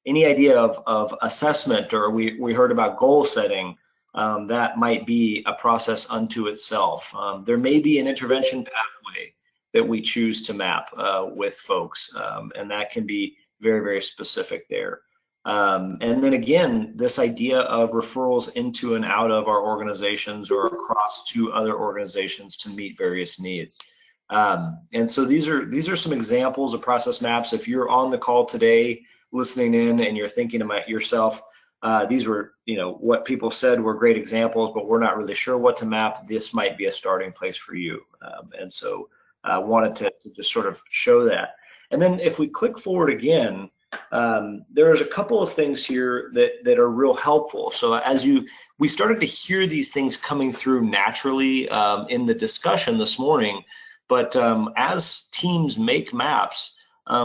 [SPEAKER 2] Any idea of assessment, or we heard about goal setting, that might be a process unto itself. There may be an intervention pathway that we choose to map with folks, and that can be very, very specific there. And then again, this idea of referrals into and out of our organizations or across to other organizations to meet various needs. And so these are some examples of process maps. If you're on the call today listening in and you're thinking about yourself, these were, what people said were great examples, but we're not really sure what to map. This might be a starting place for you. And so I wanted to just sort of show that. And then if we click forward again, there's a couple of things here that are real helpful. So we started to hear these things coming through naturally in the discussion this morning, but as teams make maps,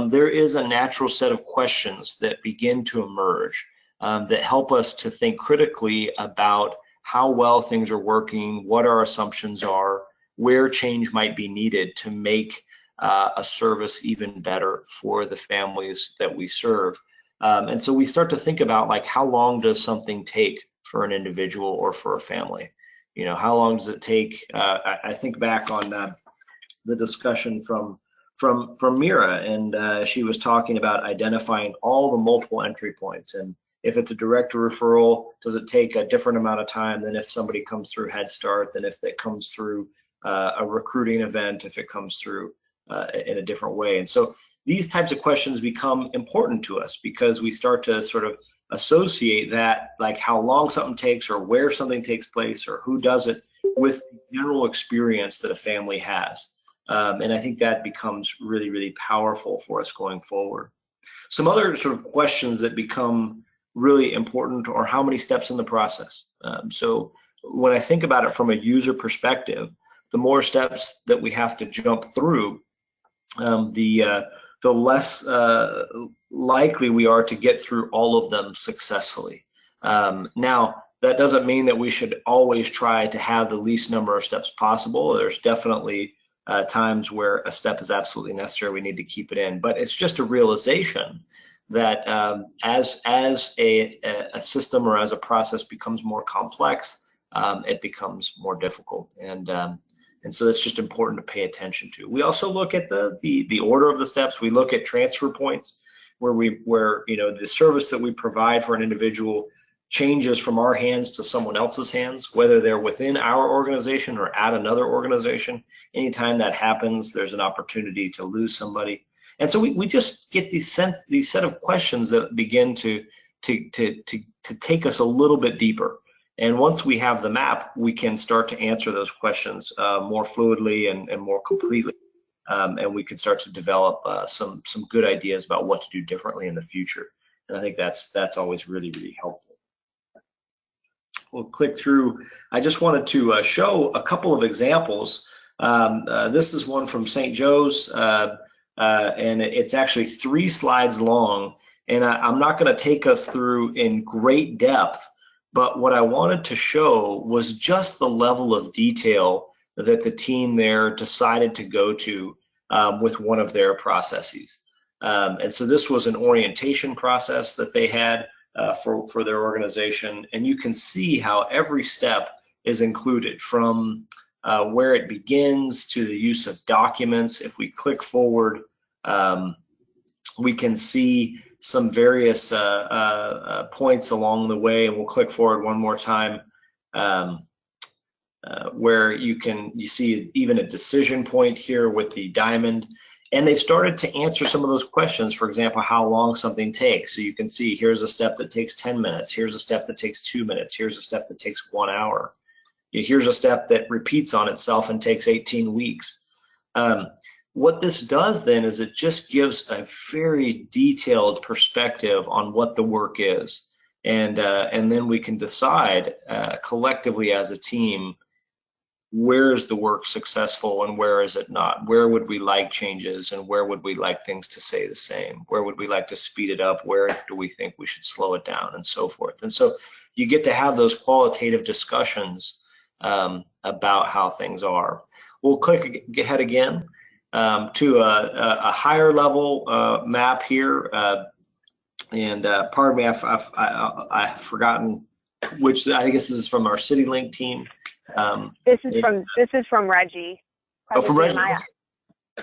[SPEAKER 2] there is a natural set of questions that begin to emerge that help us to think critically about how well things are working, what our assumptions are, where change might be needed to make a service even better for the families that we serve. And so we start to think about, like, how long does something take for an individual or for a family? You know, how long does it take? I think back on the discussion from Mira, and she was talking about identifying all the multiple entry points. And if it's a direct referral, does it take a different amount of time than if somebody comes through Head Start, than if it comes through a recruiting event, if it comes through in a different way? And so these types of questions become important to us because we start to sort of associate that, like how long something takes or where something takes place or who does it, with the general experience that a family has. And I think that becomes really, really powerful for us going forward. Some other sort of questions that become really important are how many steps in the process. So when I think about it from a user perspective, the more steps that we have to jump through, the less likely we are to get through all of them successfully. Now, that doesn't mean that we should always try to have the least number of steps possible. There's definitely times where a step is absolutely necessary. We need to keep it in, but it's just a realization that as a system or as a process becomes more complex, it becomes more difficult. And so it's just important to pay attention to. We also look at the order of the steps. We look at transfer points where you know, the service that we provide for an individual changes from our hands to someone else's hands, whether they're within our organization or at another organization. Anytime that happens, there's an opportunity to lose somebody. And so we just get these set of questions that begin to take us a little bit deeper. And once we have the map, we can start to answer those questions more fluidly and more completely. And we can start to develop some good ideas about what to do differently in the future. And I think that's always really, really helpful. We'll click through. I just wanted to show a couple of examples. This is one from St. Joe's, and it's actually 3 slides long. And I'm not going to take us through in great depth, but what I wanted to show was just the level of detail that the team there decided to go to with one of their processes. And so this was an orientation process that they had for their organization, and you can see how every step is included, from where it begins to the use of documents. If we click forward, we can see some various points along the way, and we'll click forward one more time, where you see even a decision point here with the diamond. And they've started to answer some of those questions. For example, how long something takes. So you can see here's a step that takes 10 minutes. Here's a step that takes 2 minutes. Here's a step that takes 1 hour. Here's a step that repeats on itself and takes 18 weeks. What this does then is it just gives a very detailed perspective on what the work is. And then we can decide collectively as a team, where is the work successful and where is it not? Where would we like changes and where would we like things to stay the same? Where would we like to speed it up? Where do we think we should slow it down, and so forth? And so you get to have those qualitative discussions about how things are. We'll click ahead again to a higher level map here. And pardon me, I've forgotten which. I guess this is from our CityLink team.
[SPEAKER 1] This is from Reggie.
[SPEAKER 2] From Reggie.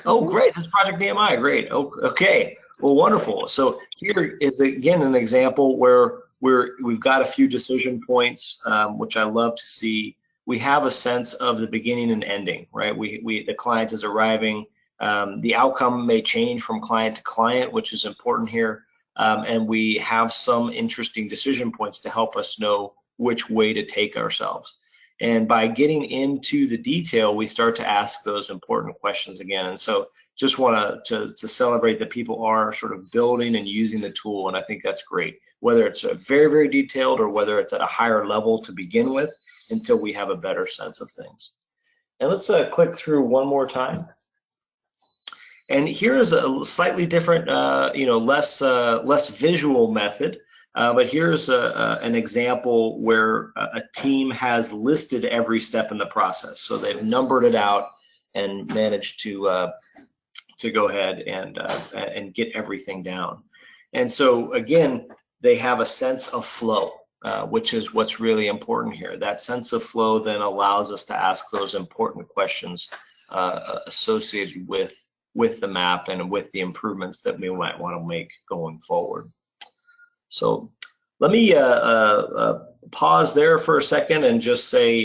[SPEAKER 2] Oh, great! This is Project Nehemiah. Great. Oh, okay. Well, wonderful. So here is again an example where we've got a few decision points, which I love to see. We have a sense of the beginning and ending, right? The client is arriving. The outcome may change from client to client, which is important here. And we have some interesting decision points to help us know which way to take ourselves. And by getting into the detail, we start to ask those important questions again. And so just want to celebrate that people are sort of building and using the tool, and I think that's great. Whether it's very, very detailed or whether it's at a higher level to begin with, until we have a better sense of things. And let's click through one more time. And here is a slightly different, less visual method. But here's an example where a team has listed every step in the process. So they've numbered it out and managed to go ahead and get everything down. And so again, they have a sense of flow, which is what's really important here. That sense of flow then allows us to ask those important questions associated with the map and with the improvements that we might want to make going forward. So let me pause there for a second and just say,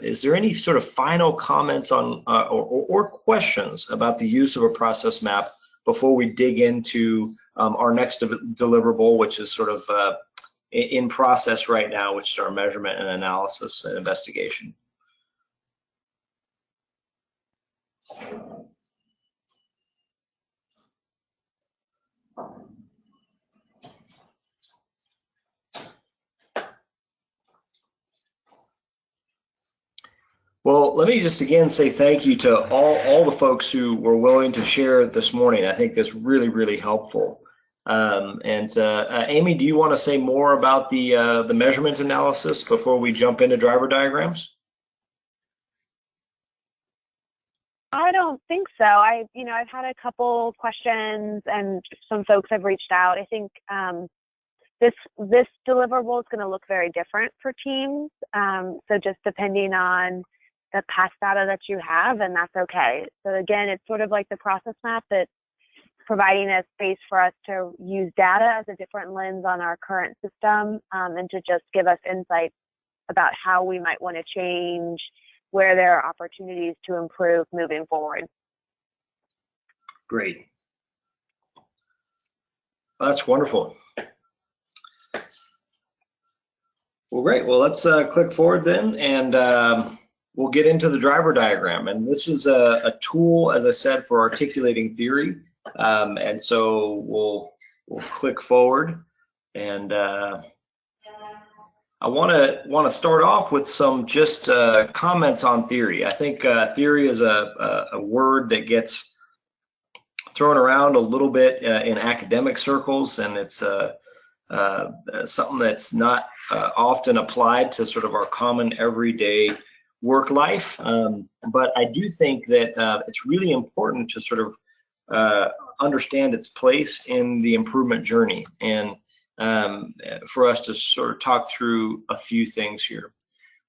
[SPEAKER 2] is there any sort of final comments on or questions about the use of a process map before we dig into our next deliverable, which is sort of in process right now, which is our measurement and analysis and investigation? Well, let me just again say thank you to all the folks who were willing to share this morning. I think that's really, really helpful. Amy, do you want to say more about the measurement analysis before we jump into driver diagrams?
[SPEAKER 1] I don't think so. I've had a couple questions and some folks have reached out. I think this deliverable is going to look very different for teams. So just depending on the past data that you have, and that's okay. So again, it's sort of like the process map that's providing a space for us to use data as a different lens on our current system, and to just give us insights about how we might want to change, where there are opportunities to improve moving forward.
[SPEAKER 2] Great. That's wonderful. Well, great. Well, let's click forward then, and we'll get into the driver diagram. And this is a tool, as I said, for articulating theory. And so we'll click forward, and I want to start off with some just comments on theory. I think theory is a word that gets thrown around a little bit in academic circles, and it's something that's not often applied to sort of our common everyday work life. But I do think that it's really important to sort of understand its place in the improvement journey, and for us to sort of talk through a few things here.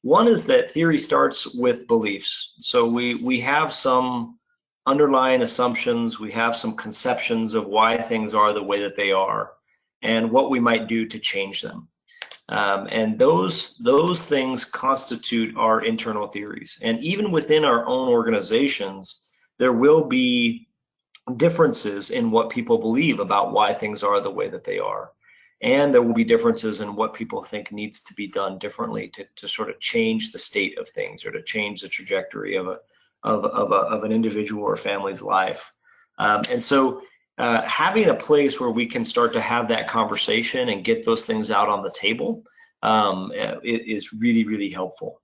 [SPEAKER 2] One is that theory starts with beliefs. So we have some underlying assumptions, we have some conceptions of why things are the way that they are, and what we might do to change them. And those things constitute our internal theories. And even within our own organizations, there will be differences in what people believe about why things are the way that they are. And there will be differences in what people think needs to be done differently to sort of change the state of things, or to change the trajectory of an individual or family's life. And so having a place where we can start to have that conversation and get those things out on the table is really, really helpful.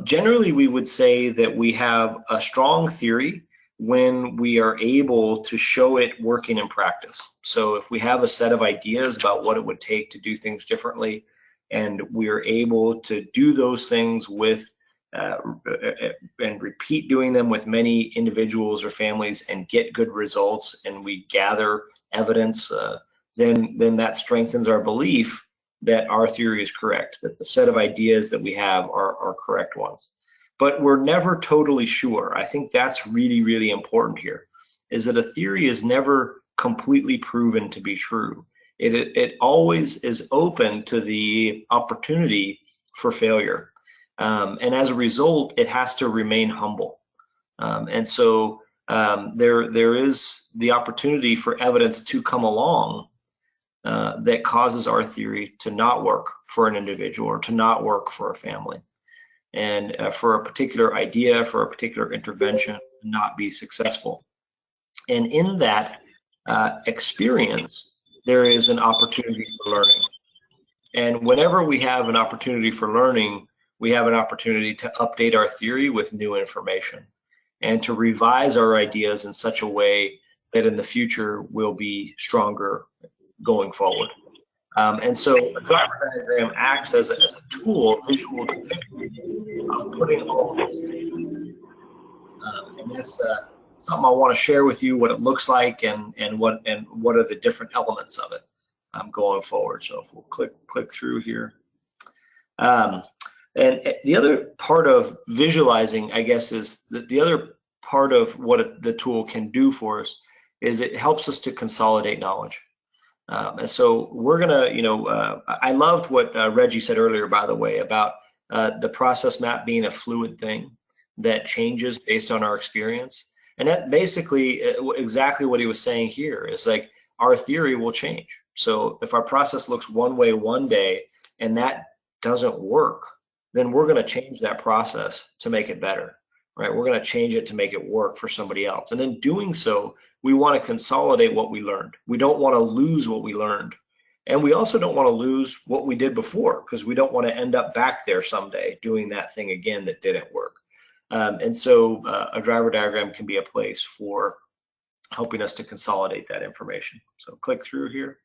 [SPEAKER 2] Generally, we would say that we have a strong theory when we are able to show it working in practice. So if we have a set of ideas about what it would take to do things differently, and we're able to do those things with and repeat doing them with many individuals or families and get good results, and we gather evidence, then that strengthens our belief that our theory is correct, that the set of ideas that we have are correct ones. But we're never totally sure. I think that's really, really important here, is that a theory is never completely proven to be true. It always is open to the opportunity for failure. And as a result, it has to remain humble. And so there is the opportunity for evidence to come along that causes our theory to not work for an individual or to not work for a family, and for a particular idea, for a particular intervention, not be successful. And in that experience, there is an opportunity for learning. And whenever we have an opportunity for learning, we have an opportunity to update our theory with new information and to revise our ideas in such a way that in the future we'll be stronger going forward. And so a driver diagram acts as a tool, a visual depiction of putting all of those together. And that's something I want to share with you, what it looks like and what are the different elements of it going forward. So if we'll click through here. And the other part of visualizing, I guess, is the other part of what the tool can do for us is it helps us to consolidate knowledge. And so we're gonna, I loved what Reggie said earlier, by the way, about the process map being a fluid thing that changes based on our experience. And that basically exactly what he was saying here is like our theory will change. So if our process looks one way one day and that doesn't work, then we're going to change that process to make it better, right? We're going to change it to make it work for somebody else. And in doing so, we want to consolidate what we learned. We don't want to lose what we learned. And we also don't want to lose what we did before, because we don't want to end up back there someday doing that thing again that didn't work. And so a driver diagram can be a place for helping us to consolidate that information. So click through here.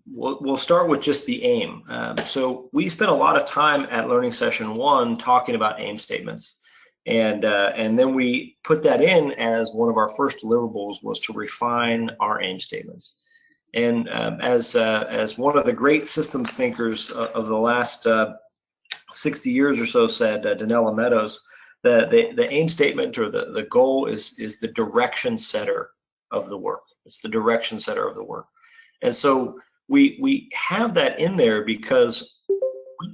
[SPEAKER 2] We'll start with just the aim. So we spent a lot of time at Learning Session 1 talking about aim statements. And then we put that in as one of our first deliverables was to refine our aim statements. And as one of the great systems thinkers of the last 60 years or so said, Danella Meadows, the aim statement or the goal is the direction setter of the work. It's the direction setter of the work. And so we have that in there because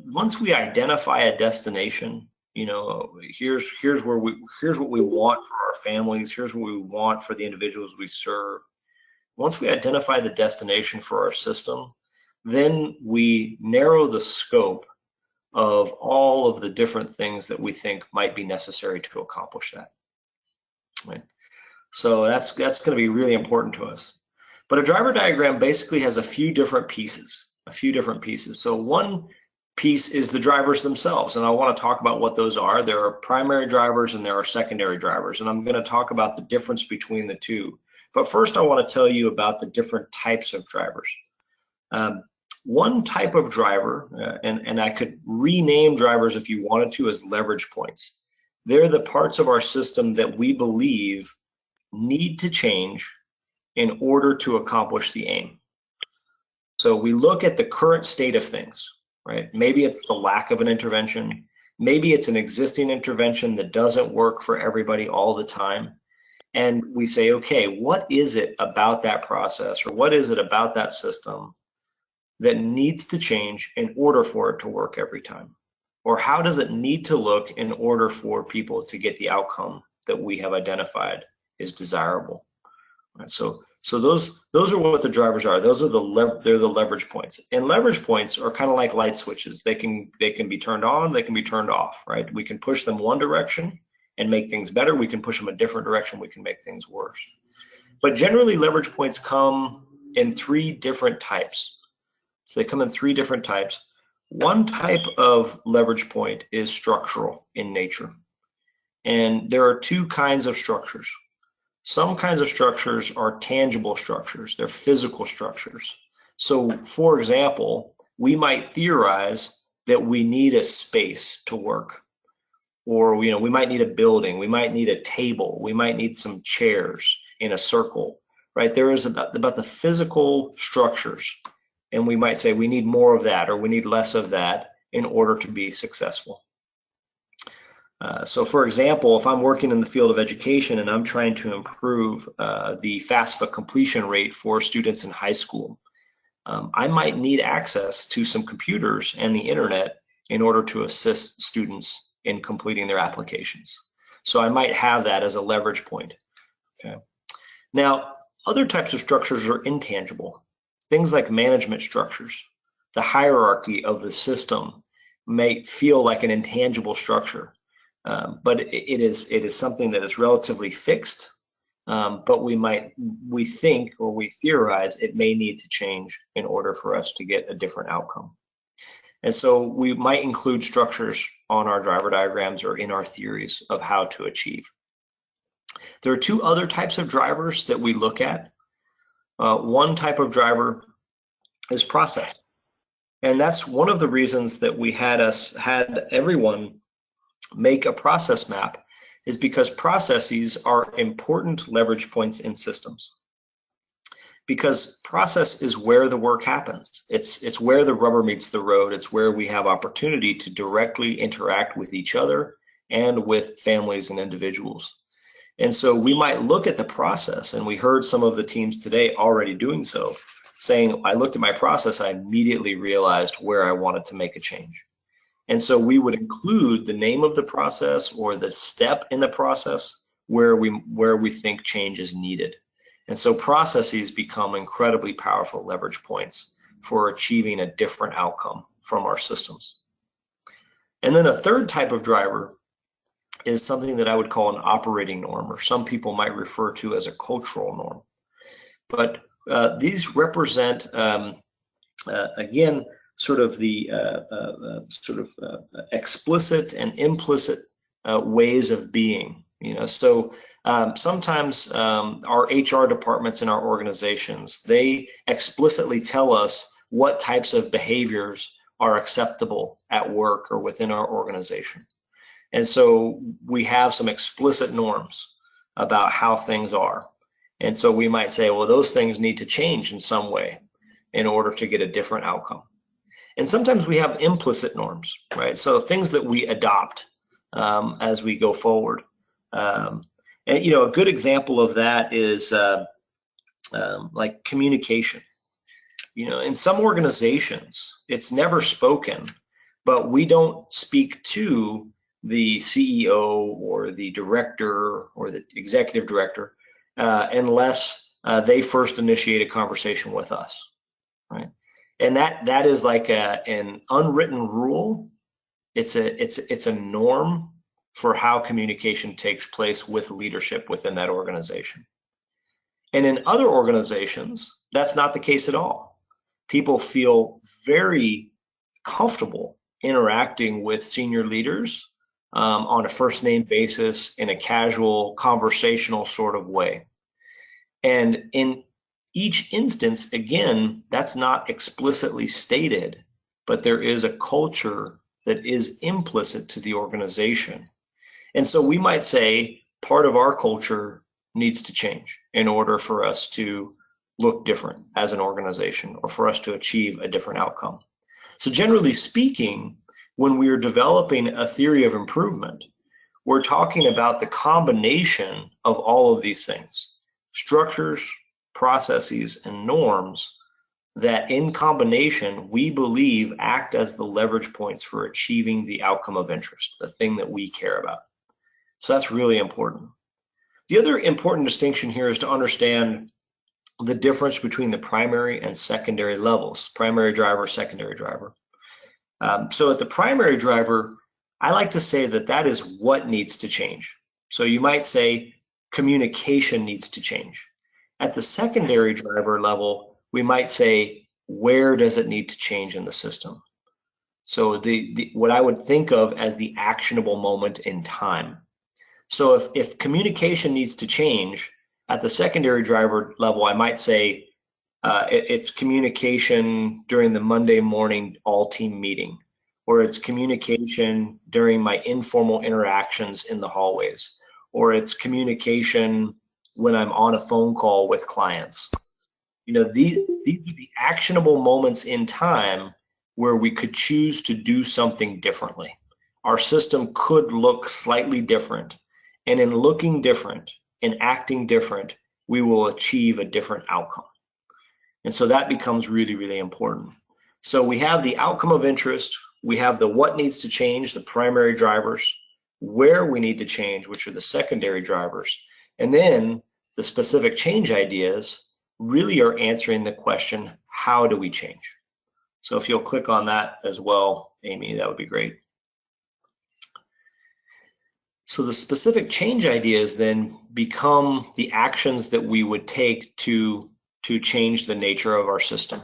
[SPEAKER 2] once we identify a destination, here's what we want for our families, here's what we want for the individuals we serve. Once we identify the destination for our system, then we narrow the scope of all of the different things that we think might be necessary to accomplish that. Right? So that's going to be really important to us. But a driver diagram basically has a few different pieces. So one piece is the drivers themselves, and I want to talk about what those are. There are primary drivers and there are secondary drivers, and I'm going to talk about the difference between the two. But first, I want to tell you about the different types of drivers. One type of driver, and I could rename drivers if you wanted to, as leverage points. They're the parts of our system that we believe need to change in order to accomplish the aim. So we look at the current state of things, right? Maybe it's the lack of an intervention. Maybe it's an existing intervention that doesn't work for everybody all the time. And we say, okay, what is it about that process, or what is it about that system that needs to change in order for it to work every time? Or how does it need to look in order for people to get the outcome that we have identified is desirable? Right, so those are what the drivers are. Those are they're the leverage points. And leverage points are kind of like light switches. They can be turned on, they can be turned off, right? We can push them one direction and make things better. We can push them a different direction, we can make things worse. But generally, leverage points come in 3 different types. So they come in 3 different types. One type of leverage point is structural in nature. And there are 2 kinds of structures. Some kinds of structures are tangible structures. They're physical structures. So for example, we might theorize that we need a space to work. Or we might need a building, we might need a table, we might need some chairs in a circle, right? There is about the physical structures. And we might say we need more of that or we need less of that in order to be successful. So for example, if I'm working in the field of education and I'm trying to improve the FAFSA completion rate for students in high school, I might need access to some computers and the internet in order to assist students in completing their applications. So I might have that as a leverage point. Okay. Now, other types of structures are intangible. Things like management structures. The hierarchy of the system may feel like an intangible structure, but it is something that is relatively fixed but we think or we theorize it may need to change in order for us to get a different outcome. And so we might include structures on our driver diagrams or in our theories of how to achieve. There are two other types of drivers that we look at. One type of driver is process. And that's one of the reasons that we had everyone make a process map, is because processes are important leverage points in systems. Because process is where the work happens. It's where the rubber meets the road. It's where we have opportunity to directly interact with each other and with families and individuals. And so we might look at the process, and we heard some of the teams today already doing so, saying, I looked at my process, I immediately realized where I wanted to make a change. And so we would include the name of the process or the step in the process where we think change is needed. And so processes become incredibly powerful leverage points for achieving a different outcome from our systems. And then a third type of driver is something that I would call an operating norm, or some people might refer to as a cultural norm. But these represent, again, sort of the explicit and implicit ways of being. So sometimes our HR departments in our organizations, they explicitly tell us what types of behaviors are acceptable at work or within our organization. And so we have some explicit norms about how things are. And so we might say, well, those things need to change in some way in order to get a different outcome. And sometimes we have implicit norms, right? So things that we adopt as we go forward. And a good example of that is like communication. In some organizations, it's never spoken, but we don't speak to the CEO or the director or the executive director unless they first initiate a conversation with us, right? And that is like an unwritten rule. It's a norm for how communication takes place with leadership within that organization. And in other organizations, that's not the case at all. People feel very comfortable interacting with senior leaders on a first name basis in a casual, conversational sort of way. And in each instance, again, that's not explicitly stated, but there is a culture that is implicit to the organization. And so we might say part of our culture needs to change in order for us to look different as an organization or for us to achieve a different outcome. So generally speaking, when we are developing a theory of improvement, we're talking about the combination of all of these things, structures, processes, and norms that in combination, we believe act as the leverage points for achieving the outcome of interest, the thing that we care about. So that's really important. The other important distinction here is to understand the difference between the primary and secondary levels, primary driver, secondary driver. So at the primary driver, I like to say that is what needs to change. So you might say communication needs to change. At the secondary driver level, we might say, where does it need to change in the system? So what I would think of as the actionable moment in time. So if communication needs to change at the secondary driver level, I might say it's communication during the Monday morning all-team meeting, or it's communication during my informal interactions in the hallways, or it's communication when I'm on a phone call with clients. These are the actionable moments in time where we could choose to do something differently. Our system could look slightly different, and in looking different and acting different, we will achieve a different outcome. And so that becomes really, really important. So we have the outcome of interest, we have the what needs to change, the primary drivers, where we need to change, which are the secondary drivers, and then the specific change ideas really are answering the question, how do we change? So if you'll click on that as well, Amy, that would be great. So the specific change ideas then become the actions that we would take to change the nature of our system.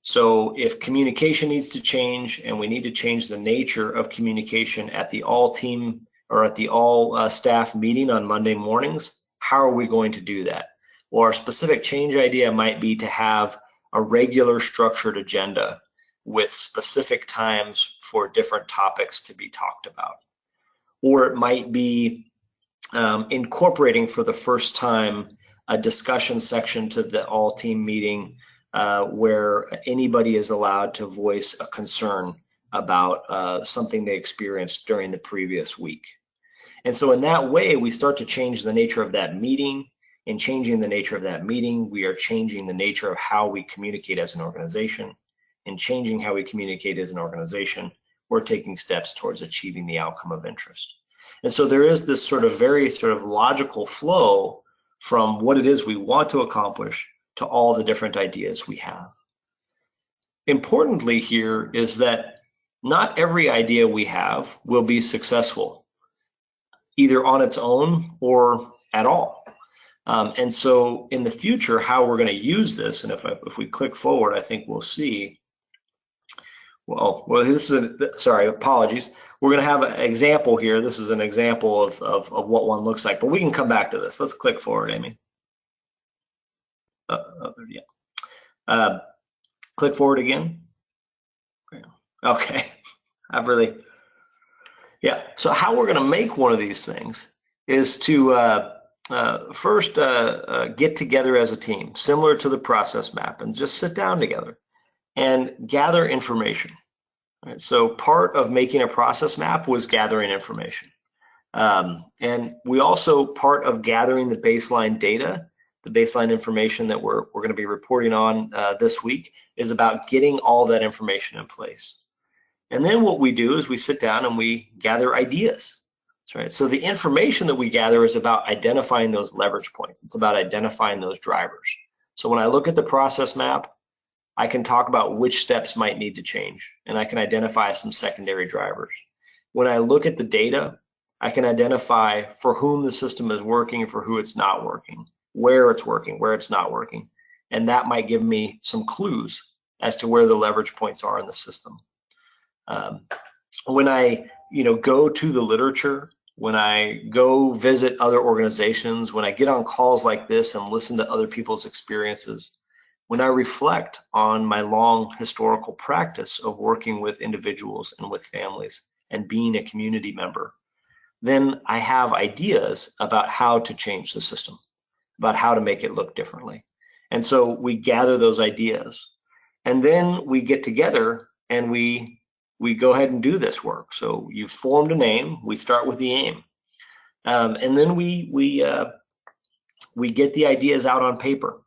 [SPEAKER 2] So if communication needs to change and we need to change the nature of communication at the all team or at the all staff meeting on Monday mornings, how are we going to do that? Well, our specific change idea might be to have a regular structured agenda with specific times for different topics to be talked about. Or it might be incorporating for the first time a discussion section to the all team meeting where anybody is allowed to voice a concern about something they experienced during the previous week. And so in that way, we start to change the nature of that meeting. In changing the nature of that meeting, we are changing the nature of how we communicate as an organization. In changing how we communicate as an organization, we're taking steps towards achieving the outcome of interest. And so there is this very logical flow from what it is we want to accomplish to all the different ideas we have. Importantly here is that not every idea we have will be successful, either on its own or at all. And so in the future, how we're going to use this, and if we click forward, I think we'll see, well, this is, sorry, apologies. We're going to have an example here. This is an example of what one looks like, but we can come back to this. Let's click forward, Amy. Yeah. Click forward again. Okay. Yeah. So how we're going to make one of these things is to first get together as a team, similar to the process map, and just sit down together and gather information. Right? So part of making a process map was gathering information. And we also, part of gathering the baseline data, the baseline information that we're going to be reporting on this week, is about getting all that information in place. And then what we do is we sit down and we gather ideas. That's right. So the information that we gather is about identifying those leverage points. It's about identifying those drivers. So when I look at the process map, I can talk about which steps might need to change, and I can identify some secondary drivers. When I look at the data, I can identify for whom the system is working and for who it's not working, where it's working, where it's not working. And that might give me some clues as to where the leverage points are in the system. When I go to the literature, when I go visit other organizations, when I get on calls like this and listen to other people's experiences, when I reflect on my long historical practice of working with individuals and with families and being a community member, then I have ideas about how to change the system, about how to make it look differently. And so we gather those ideas, and then we get together and we go ahead and do this work. So you've formed an aim. We start with the aim, and then we get the ideas out on paper.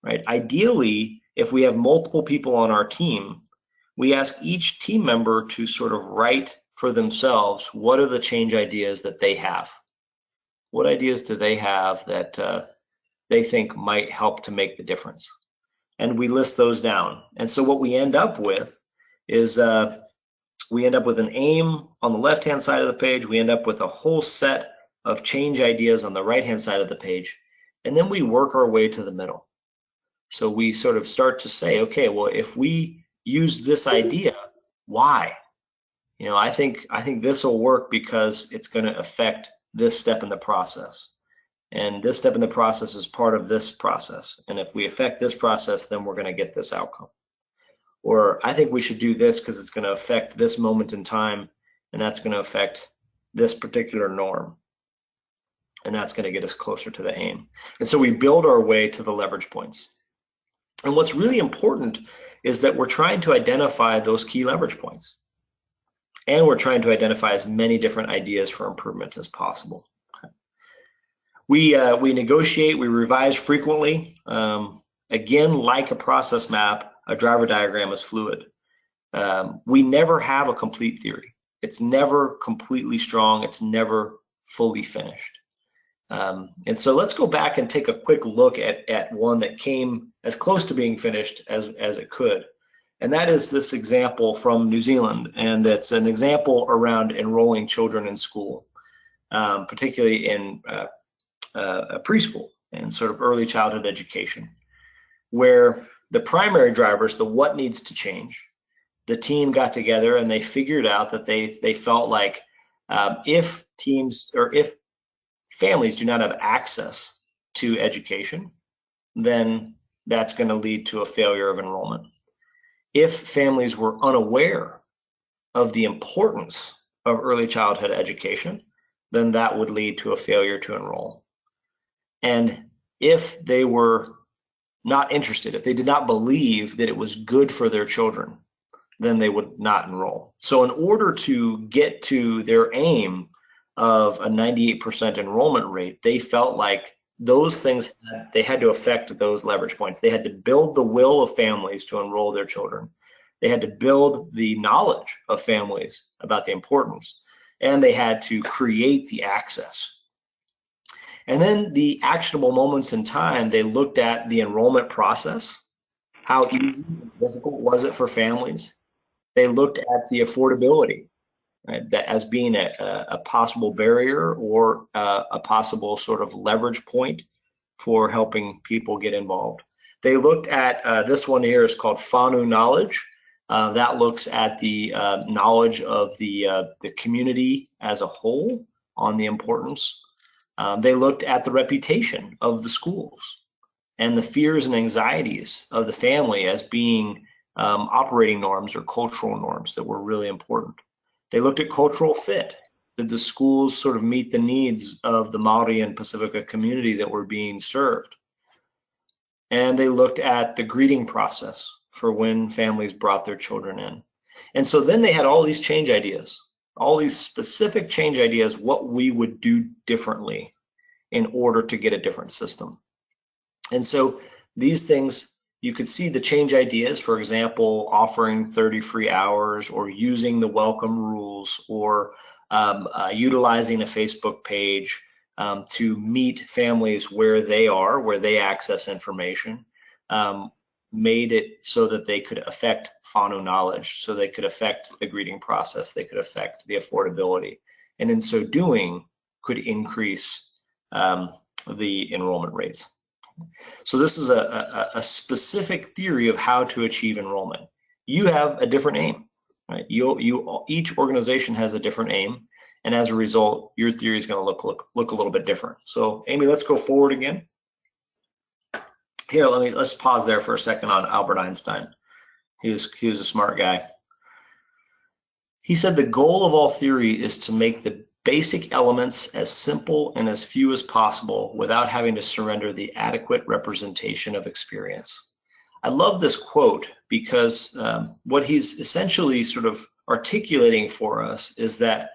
[SPEAKER 2] Right? Ideally, if we have multiple people on our team, we ask each team member to sort of write for themselves what are the change ideas that they have. What ideas do they have that they think might help to make the difference? And we list those down. And so what we end up with is we end up with an aim on the left-hand side of the page. We end up with a whole set of change ideas on the right-hand side of the page. And then we work our way to the middle. So we sort of start to say, okay, well, if we use this idea, why? I think this will work because it's going to affect this step in the process. And this step in the process is part of this process. And if we affect this process, then we're going to get this outcome. Or I think we should do this because it's going to affect this moment in time, and that's going to affect this particular norm. And that's going to get us closer to the aim. And so we build our way to the leverage points. And what's really important is that we're trying to identify those key leverage points. And we're trying to identify as many different ideas for improvement as possible. We negotiate, we revise frequently. Again, like a process map, a driver diagram is fluid. We never have a complete theory. It's never completely strong. It's never fully finished. And so let's go back and take a quick look at one that came as close to being finished as it could. And that is this example from New Zealand, and it's an example around enrolling children in school, particularly in preschool and sort of early childhood education, where the primary drivers, the what needs to change, the team got together and they figured out that they felt like if teams or if families do not have access to education, then that's going to lead to a failure of enrollment. If families were unaware of the importance of early childhood education, then that would lead to a failure to enroll. And if they were not interested, if they did not believe that it was good for their children, then they would not enroll. So in order to get to their aim of a 98% enrollment rate, they felt like those things, they had to affect those leverage points. They had to build the will of families to enroll their children. They had to build the knowledge of families about the importance, and they had to create the access. And then the actionable moments in time, they looked at the enrollment process. How easy and difficult was it for families? They looked at the affordability, right, that as being a possible barrier or a possible sort of leverage point for helping people get involved. They looked at this one here is called whānau knowledge. That looks at the knowledge of the community as a whole on the importance. They looked at the reputation of the schools and the fears and anxieties of the family as being operating norms or cultural norms that were really important. They looked at cultural fit. Did the schools sort of meet the needs of the Maori and Pacifica community that were being served? And they looked at the greeting process for when families brought their children in. And so then they had all these change ideas, all these specific change ideas, what we would do differently in order to get a different system. And so these things, you could see the change ideas, for example, offering 30 free hours or using the welcome rules or utilizing a Facebook page to meet families where they are, where they access information, made it so that they could affect whānau knowledge, so they could affect the greeting process, they could affect the affordability, and in so doing could increase the enrollment rates. So this is a specific theory of how to achieve enrollment. You have a different aim, right? Each organization has a different aim, and as a result, your theory is going to look a little bit different. So Amy, let's go forward again. Here, let's pause there for a second on Albert Einstein. He was a smart guy. He said the goal of all theory is to make the basic elements as simple and as few as possible without having to surrender the adequate representation of experience. I love this quote because what he's essentially sort of articulating for us is that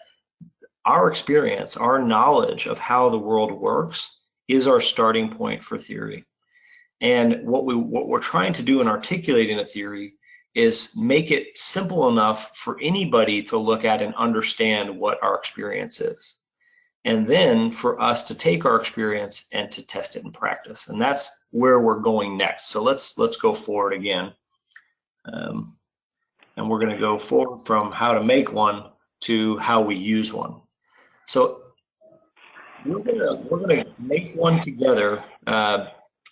[SPEAKER 2] our experience, our knowledge of how the world works is our starting point for theory. And what we're trying to do in articulating a theory is make it simple enough for anybody to look at and understand what our experience is. And then for us to take our experience and to test it in practice. And that's where we're going next. So let's go forward again. And we're going to go forward from how to make one to how we use one. So we're gonna make one together.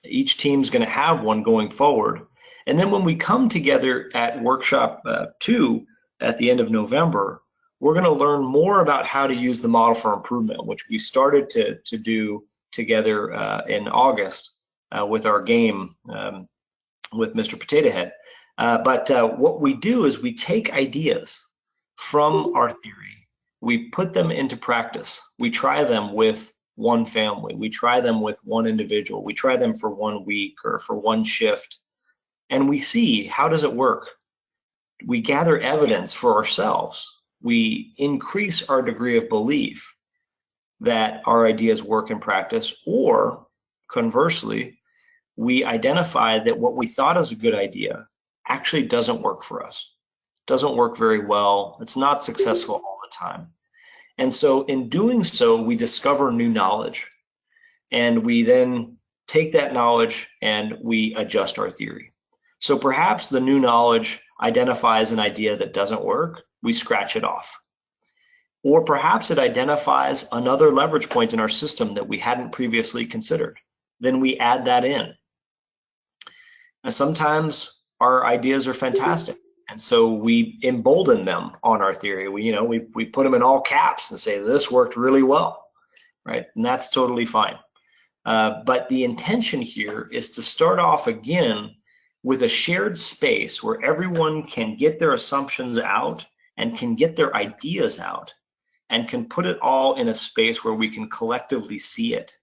[SPEAKER 2] Each team's going to have one going forward. And then when we come together at workshop 2 at the end of November, we're going to learn more about how to use the model for improvement, which we started to do together in August with our game with Mr. Potato Head. But what we do is we take ideas from our theory, we put them into practice, we try them with one family, we try them with one individual, we try them for 1 week or for 1 shift, and we see how does it work. We gather evidence for ourselves. We increase our degree of belief that our ideas work in practice, or conversely, we identify that what we thought is a good idea actually doesn't work for us, doesn't work very well, it's not successful all the time. And so in doing so, we discover new knowledge, and we then take that knowledge and we adjust our theory. So perhaps the new knowledge identifies an idea that doesn't work, we scratch it off. Or perhaps it identifies another leverage point in our system that we hadn't previously considered. Then we add that in. And sometimes our ideas are fantastic, and so we embolden them on our theory. We put them in all caps and say, this worked really well, right? And that's totally fine. But the intention here is to start off again with a shared space where everyone can get their assumptions out and can get their ideas out and can put it all in a space where we can collectively see it.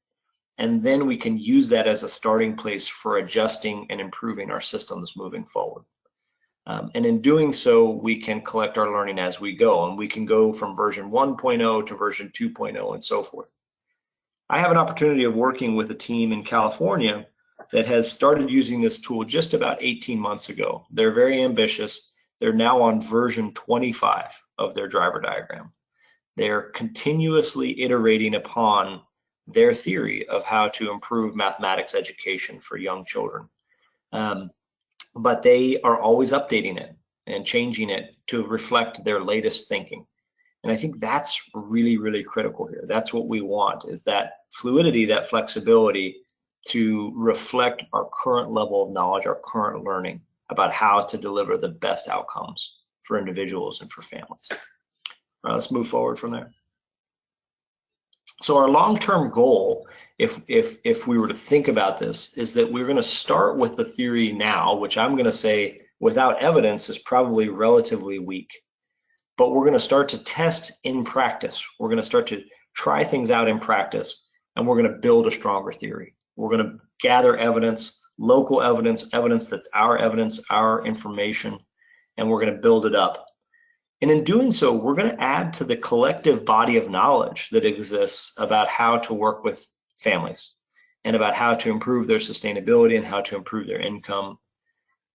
[SPEAKER 2] And then we can use that as a starting place for adjusting and improving our systems moving forward. And in doing so, we can collect our learning as we go, and we can go from version 1.0 to version 2.0 and so forth. I have an opportunity of working with a team in California that has started using this tool just about 18 months ago. They're very ambitious. They're now on version 25 of their driver diagram. They're continuously iterating upon their theory of how to improve mathematics education for young children. But they are always updating it and changing it to reflect their latest thinking. And I think that's really, really critical here. That's what we want, is that fluidity, that flexibility to reflect our current level of knowledge, our current learning about how to deliver the best outcomes for individuals and for families. All right, let's move forward from there. So our long-term goal, if we were to think about this, is that we're going to start with the theory now, which I'm going to say without evidence is probably relatively weak. But we're going to start to test in practice. We're going to start to try things out in practice, and we're going to build a stronger theory. We're going to gather evidence, local evidence, evidence that's our evidence, our information, and we're going to build it up. And in doing so, we're going to add to the collective body of knowledge that exists about how to work with families and about how to improve their sustainability and how to improve their income.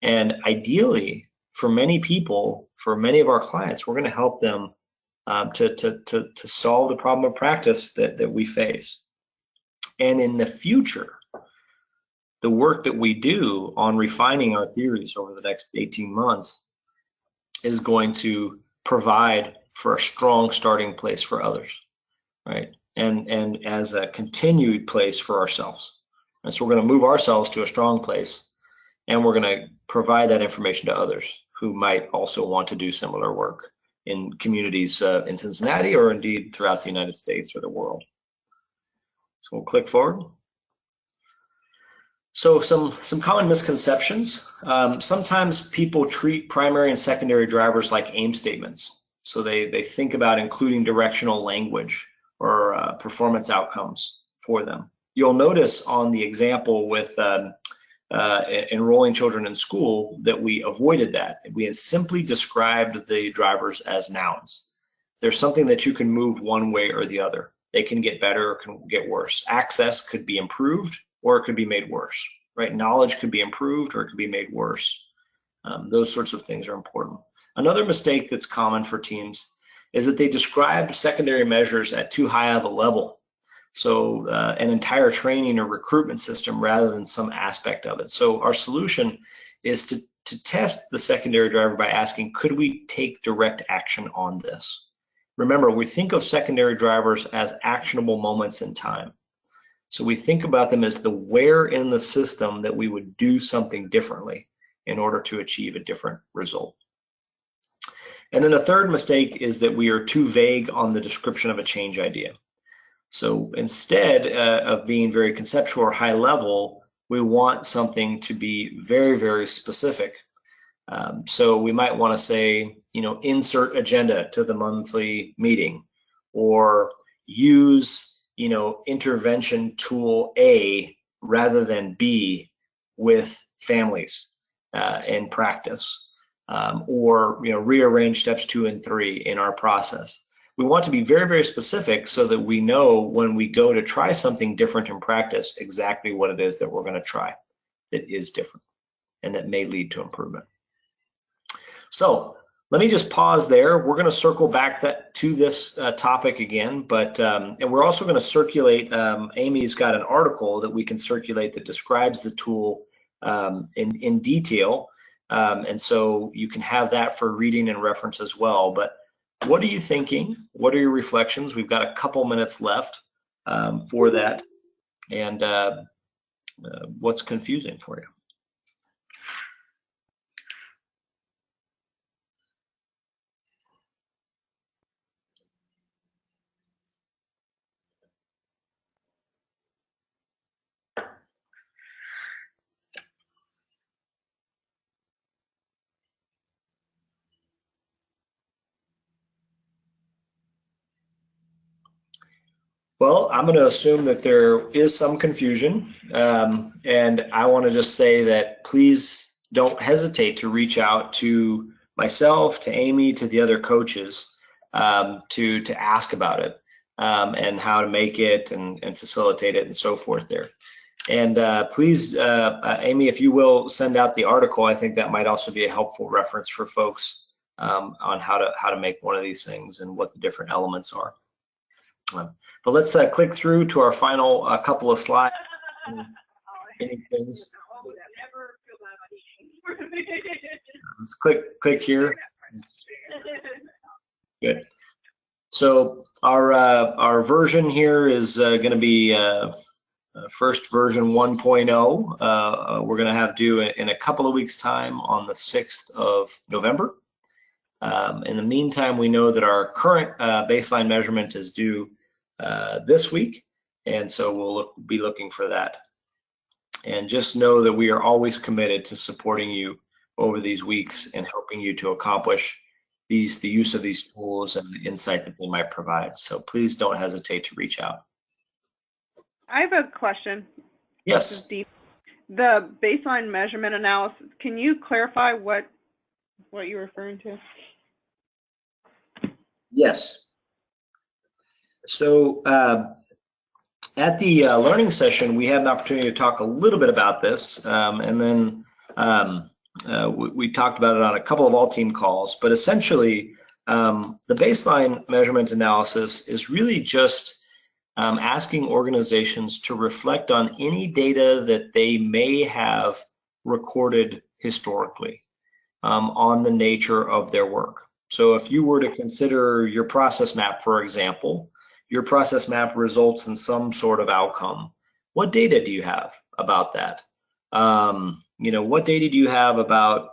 [SPEAKER 2] And ideally, for many people, for many of our clients, we're going to help them to solve the problem of practice that we face. And in the future, the work that we do on refining our theories over the next 18 months is going to provide for a strong starting place for others, right? And as a continued place for ourselves. And so we're going to move ourselves to a strong place, and we're going to provide that information to others who might also want to do similar work in communities in Cincinnati or indeed throughout the United States or the world. So we'll click forward. So some common misconceptions. Sometimes people treat primary and secondary drivers like aim statements. So they think about including directional language or performance outcomes for them. You'll notice on the example with enrolling children in school that we avoided that. We had simply described the drivers as nouns. There's something that you can move one way or the other. They can get better or can get worse. Access could be improved or it could be made worse, right? Knowledge could be improved or it could be made worse. Those sorts of things are important. Another mistake that's common for teams is that they describe secondary measures at too high of a level. So an entire training or recruitment system rather than some aspect of it. So our solution is to test the secondary driver by asking, could we take direct action on this? Remember, we think of secondary drivers as actionable moments in time. So we think about them as the where in the system that we would do something differently in order to achieve a different result. And then a third mistake is that we are too vague on the description of a change idea. So instead of being very conceptual or high level, we want something to be very, very specific. So we might want to say, insert agenda to the monthly meeting, or use intervention tool A rather than B with families in practice, or rearrange steps 2 and 3 in our process. We want to be very, very specific so that we know when we go to try something different in practice exactly what it is that we're going to try that is different and that may lead to improvement. So let me just pause there. We're going to circle back to this topic again, but and we're also going to circulate. Amy's got an article that we can circulate that describes the tool in detail. And so you can have that for reading and reference as well. But what are you thinking? What are your reflections? We've got a couple minutes left for that. And what's confusing for you? Well, I'm going to assume that there is some confusion, and I want to just say that please don't hesitate to reach out to myself, to Amy, to the other coaches to ask about it and how to make it and facilitate it and so forth there. And please, Amy, if you will send out the article, I think that might also be a helpful reference for folks on how to make one of these things and what the different elements are. But let's click through to our final couple of slides. Let's click here. Good. So our version here is going to be first version 1.0. We're going to have due in a couple of weeks' time on the 6th of November. In the meantime, we know that our current baseline measurement is due this week, and so we'll be looking for that. And just know that we are always committed to supporting you over these weeks and helping you to accomplish the use of these tools and the insight that they might provide. So please don't hesitate to reach out.
[SPEAKER 6] I have a question.
[SPEAKER 2] Yes.
[SPEAKER 6] This is deep. The baseline measurement analysis, can you clarify what you're referring to?
[SPEAKER 2] Yes. So at the learning session, we had an opportunity to talk a little bit about this, and then we talked about it on a couple of all-team calls. But essentially, the baseline measurement analysis is really just asking organizations to reflect on any data that they may have recorded historically on the nature of their work. So if you were to consider your process map, for example, your process map results in some sort of outcome. What data do you have about that? What data do you have about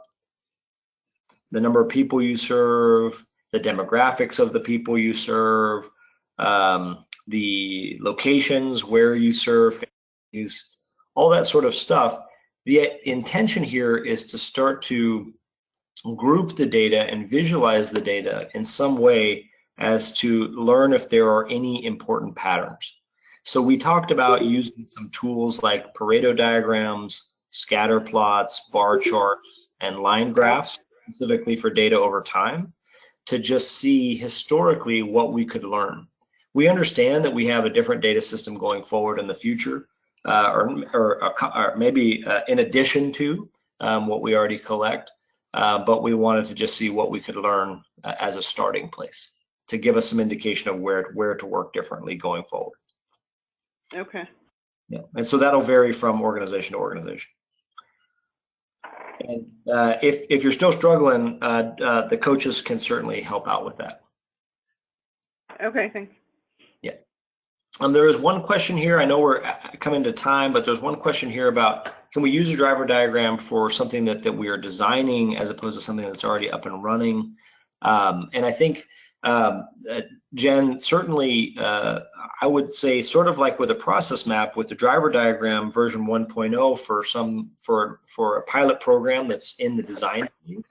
[SPEAKER 2] the number of people you serve, the demographics of the people you serve, the locations where you serve, all that sort of stuff. The intention here is to start to group the data and visualize the data in some way as to learn if there are any important patterns. So we talked about using some tools like Pareto diagrams, scatter plots, bar charts, and line graphs, specifically for data over time, to just see historically what we could learn. We understand that we have a different data system going forward in the future, or maybe in addition to what we already collect, but we wanted to just see what we could learn as a starting place to give us some indication of where to work differently going forward.
[SPEAKER 6] Okay.
[SPEAKER 2] Yeah, and so that'll vary from organization to organization. And if you're still struggling, the coaches can certainly help out with that.
[SPEAKER 6] Okay, thanks.
[SPEAKER 2] Yeah. There is one question here. I know we're coming to time, but there's one question here about, can we use a driver diagram for something that we are designing as opposed to something that's already up and running? And I think, Jen, certainly, I would say sort of like with a process map with the driver diagram version 1.0 for a pilot program that's in the design phase,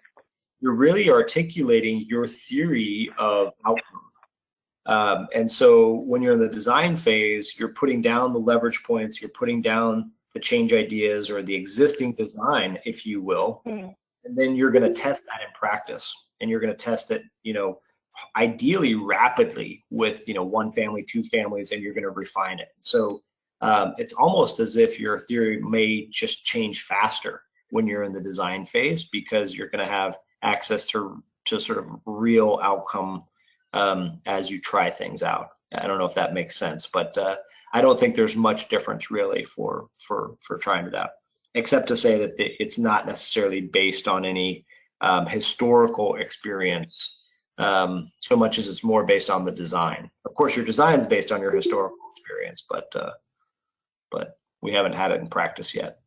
[SPEAKER 2] you're really articulating your theory of outcome. And so when you're in the design phase, you're putting down the leverage points, you're putting down the change ideas or the existing design, if you will, and then you're going to test that in practice, and you're going to test it, ideally rapidly with, one family, two families, and you're going to refine it. So it's almost as if your theory may just change faster when you're in the design phase, because you're going to have access to sort of real outcome as you try things out. I don't know if that makes sense, but I don't think there's much difference really for trying it out. except to say that it's not necessarily based on any historical experience, so much as it's more based on the design. Of course, your design is based on your historical experience, but we haven't had it in practice yet.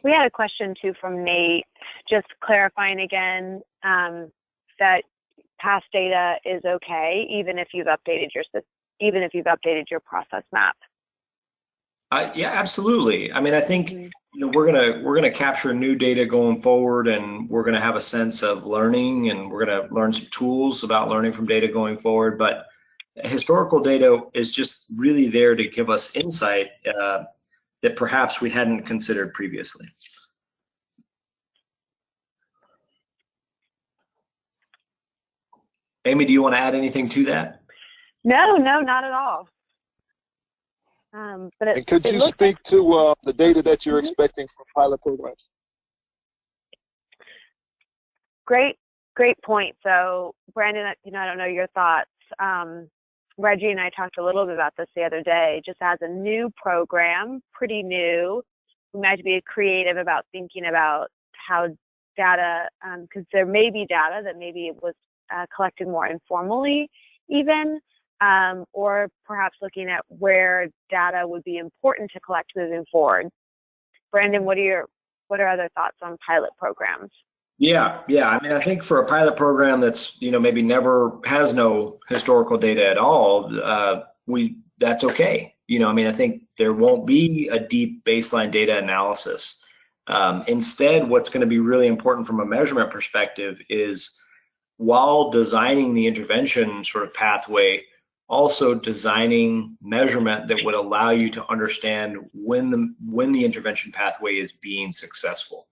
[SPEAKER 1] We had a question too from Nate, just clarifying again that past data is okay, even if you've updated your process map.
[SPEAKER 2] Yeah, absolutely. I mean, I think we're gonna capture new data going forward, and we're gonna have a sense of learning, and we're gonna learn some tools about learning from data going forward. But historical data is just really there to give us insight that perhaps we hadn't considered previously. Amy, do you want to add anything to that?
[SPEAKER 1] No, not at all.
[SPEAKER 7] And could you speak to the data that you're expecting from pilot programs?
[SPEAKER 1] Great point. So Brandon, I don't know your thoughts. Reggie and I talked a little bit about this the other day. Just as a new program, pretty new, we might be creative about thinking about how data, because there may be data that maybe it was collected more informally even, or perhaps looking at where data would be important to collect moving forward. Brandon, what are other thoughts on pilot programs? Yeah. I mean, I think for a pilot program that's maybe never has no historical data at all, that's okay. I mean, I think there won't be a deep baseline data analysis. Instead, what's going to be really important from a measurement perspective is, while designing the intervention sort of pathway, also designing measurement that would allow you to understand when the intervention pathway is being successful.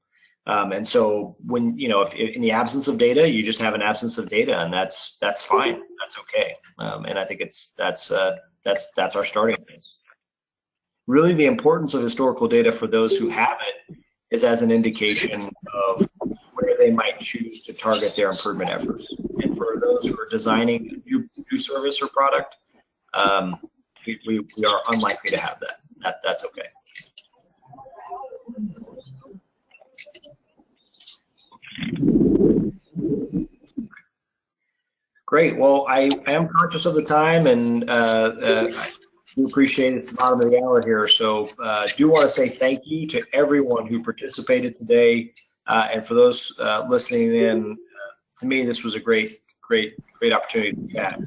[SPEAKER 1] And so when, if in the absence of data, you just have an absence of data, and that's fine. That's okay. And I think that's our starting place. Really, the importance of historical data for those who have it is as an indication of where they might choose to target their improvement efforts. And for those who are designing a new service or product, we are unlikely to have that. That's okay. Great. Well, I am conscious of the time, and I do appreciate it's the bottom of the hour here. So do want to say thank you to everyone who participated today, and for those listening in. To me, this was a great opportunity to chat.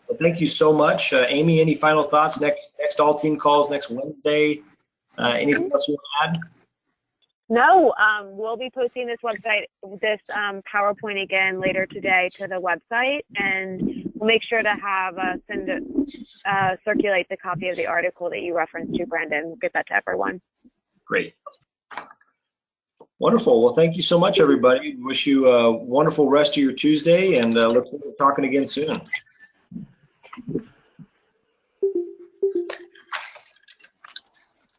[SPEAKER 1] So thank you so much, Amy. Any final thoughts? Next all team calls next Wednesday. Anything else you want to add? No, we'll be posting this PowerPoint again later today to the website, and we'll make sure to have circulate the copy of the article that you referenced to, Brandon. We'll get that to everyone.
[SPEAKER 2] Great. Wonderful. Well, thank you so much, everybody. Wish you a wonderful rest of your Tuesday, and look forward to talking again soon.